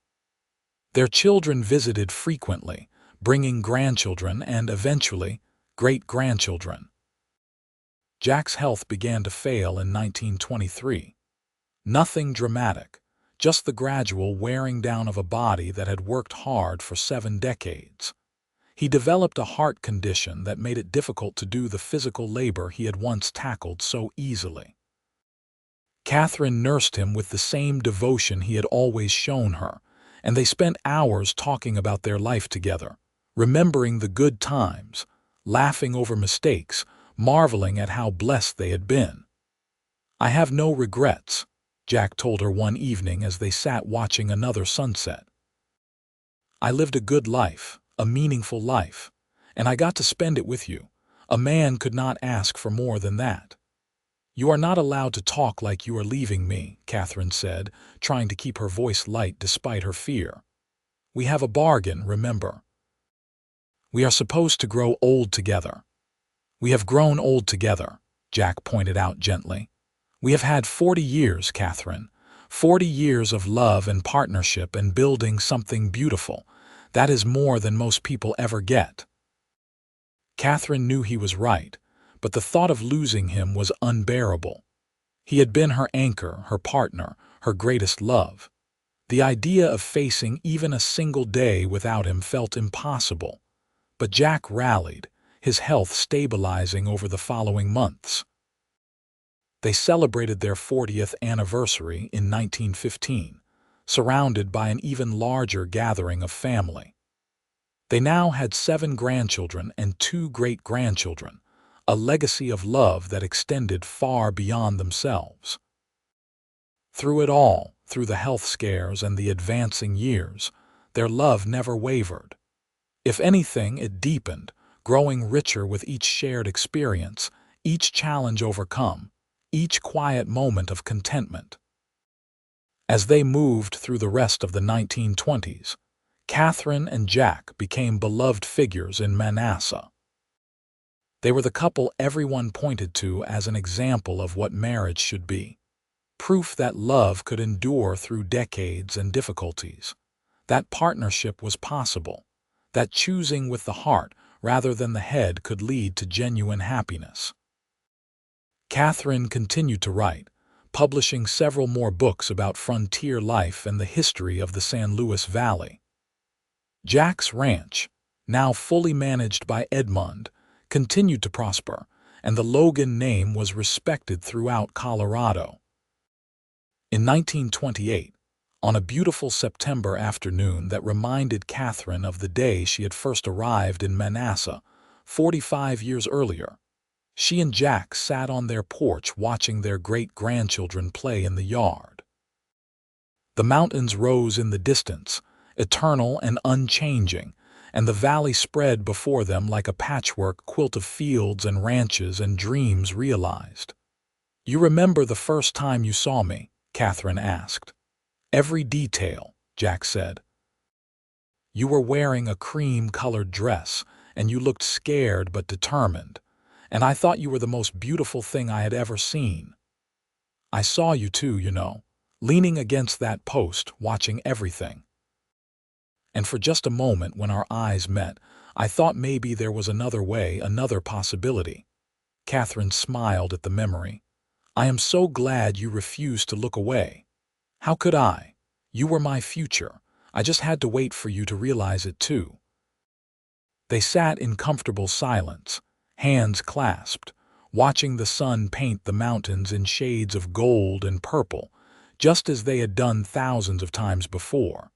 Their children visited frequently, bringing grandchildren and, eventually, great-grandchildren. Jack's health began to fail in 1923. Nothing dramatic, just the gradual wearing down of a body that had worked hard for 7 decades. He developed a heart condition that made it difficult to do the physical labor he had once tackled so easily. Katherine nursed him with the same devotion he had always shown her, and they spent hours talking about their life together, remembering the good times, laughing over mistakes, marveling at how blessed they had been. "I have no regrets," Jack told her one evening as they sat watching another sunset. "I lived a good life, a meaningful life, and I got to spend it with you. A man could not ask for more than that." "You are not allowed to talk like you are leaving me," Katherine said, trying to keep her voice light despite her fear. "We have a bargain, remember. We are supposed to grow old together." "We have grown old together," Jack pointed out gently. "We have had 40 years, Katherine. 40 years of love and partnership and building something beautiful. That is more than most people ever get." Katherine knew he was right, but the thought of losing him was unbearable. He had been her anchor, her partner, her greatest love. The idea of facing even a single day without him felt impossible. But Jack rallied, his health stabilizing over the following months. They celebrated their 40th anniversary in 1915, surrounded by an even larger gathering of family. They now had 7 grandchildren and 2 great-grandchildren, a legacy of love that extended far beyond themselves. Through it all, through the health scares and the advancing years, their love never wavered. If anything, it deepened, growing richer with each shared experience, each challenge overcome, each quiet moment of contentment. As they moved through the rest of the 1920s, Katherine and Jack became beloved figures in Manassa. They were the couple everyone pointed to as an example of what marriage should be. Proof that love could endure through decades and difficulties, that partnership was possible, that choosing with the heart rather than the head could lead to genuine happiness. Katherine continued to write, publishing several more books about frontier life and the history of the San Luis Valley. Jack's ranch, now fully managed by Edmund, continued to prosper, and the Logan name was respected throughout Colorado. In 1928, on a beautiful September afternoon that reminded Katherine of the day she had first arrived in Manassa, 45 years earlier, she and Jack sat on their porch watching their great-grandchildren play in the yard. The mountains rose in the distance, eternal and unchanging, and the valley spread before them like a patchwork quilt of fields and ranches and dreams realized. "You remember the first time you saw me?" Katherine asked. "Every detail," Jack said. "You were wearing a cream-colored dress, and you looked scared but determined, and I thought you were the most beautiful thing I had ever seen. I saw you too, leaning against that post, watching everything. And for just a moment when our eyes met, I thought maybe there was another way, another possibility." Katherine smiled at the memory. "I am so glad you refused to look away. How could I? You were my future. I just had to wait for you to realize it too." They sat in comfortable silence, hands clasped, watching the sun paint the mountains in shades of gold and purple, just as they had done thousands of times before.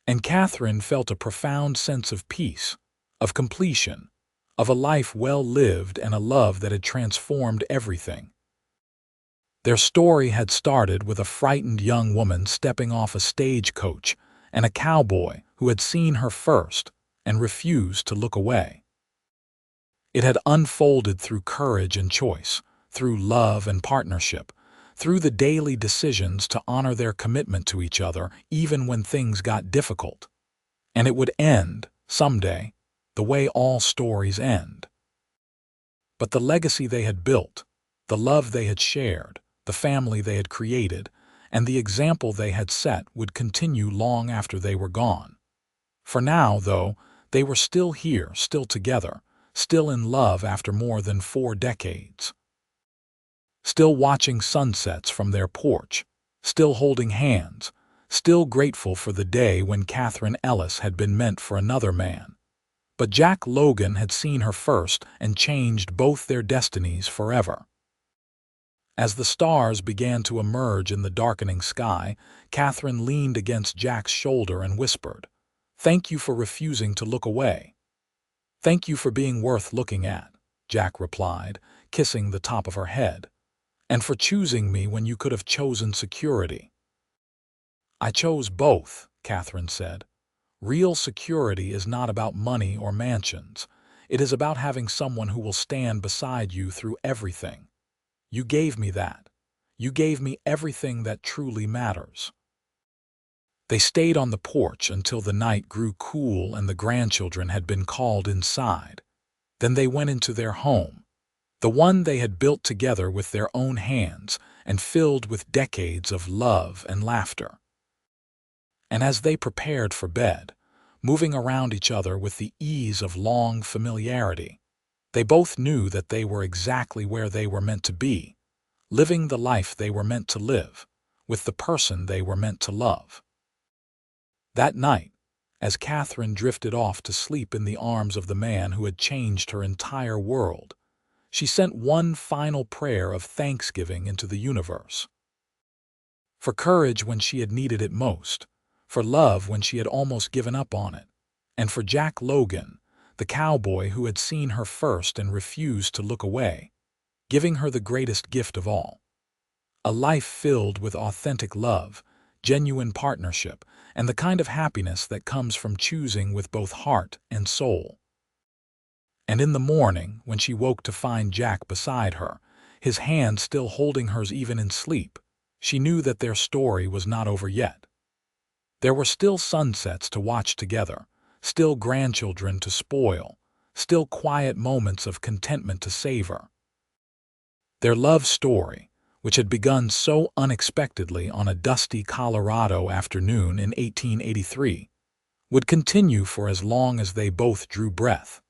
And Katherine felt a profound sense of peace, of completion, of a life well lived and a love that had transformed everything. Their story had started with a frightened young woman stepping off a stagecoach and a cowboy who had seen her first and refused to look away. It had unfolded through courage and choice, through love and partnership, through the daily decisions to honor their commitment to each other even when things got difficult. And it would end, someday, the way all stories end. But the legacy they had built, the love they had shared, the family they had created, and the example they had set would continue long after they were gone. For now, though, they were still here, still together, still in love after more than 4 decades. Still watching sunsets from their porch, still holding hands, still grateful for the day when Katherine Ellis had been meant for another man. But Jack Logan had seen her first and changed both their destinies forever. As the stars began to emerge in the darkening sky, Katherine leaned against Jack's shoulder and whispered, "Thank you for refusing to look away." "Thank you for being worth looking at," Jack replied, kissing the top of her head. "And for choosing me when you could have chosen security." "I chose both," Katherine said. "Real security is not about money or mansions. It is about having someone who will stand beside you through everything. You gave me that. You gave me everything that truly matters." They stayed on the porch until the night grew cool and the grandchildren had been called inside. Then they went into their home, the one they had built together with their own hands and filled with decades of love and laughter. And as they prepared for bed, moving around each other with the ease of long familiarity, they both knew that they were exactly where they were meant to be, living the life they were meant to live, with the person they were meant to love. That night, as Katherine drifted off to sleep in the arms of the man who had changed her entire world, she sent one final prayer of thanksgiving into the universe. For courage when she had needed it most, for love when she had almost given up on it, and for Jack Logan, the cowboy who had seen her first and refused to look away, giving her the greatest gift of all. A life filled with authentic love, genuine partnership, and the kind of happiness that comes from choosing with both heart and soul. And in the morning, when she woke to find Jack beside her, his hand still holding hers even in sleep, she knew that their story was not over yet. There were still sunsets to watch together, still grandchildren to spoil, still quiet moments of contentment to savor. Their love story, which had begun so unexpectedly on a dusty Colorado afternoon in 1883, would continue for as long as they both drew breath,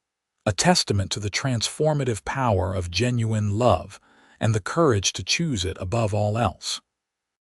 a testament to the transformative power of genuine love and the courage to choose it above all else.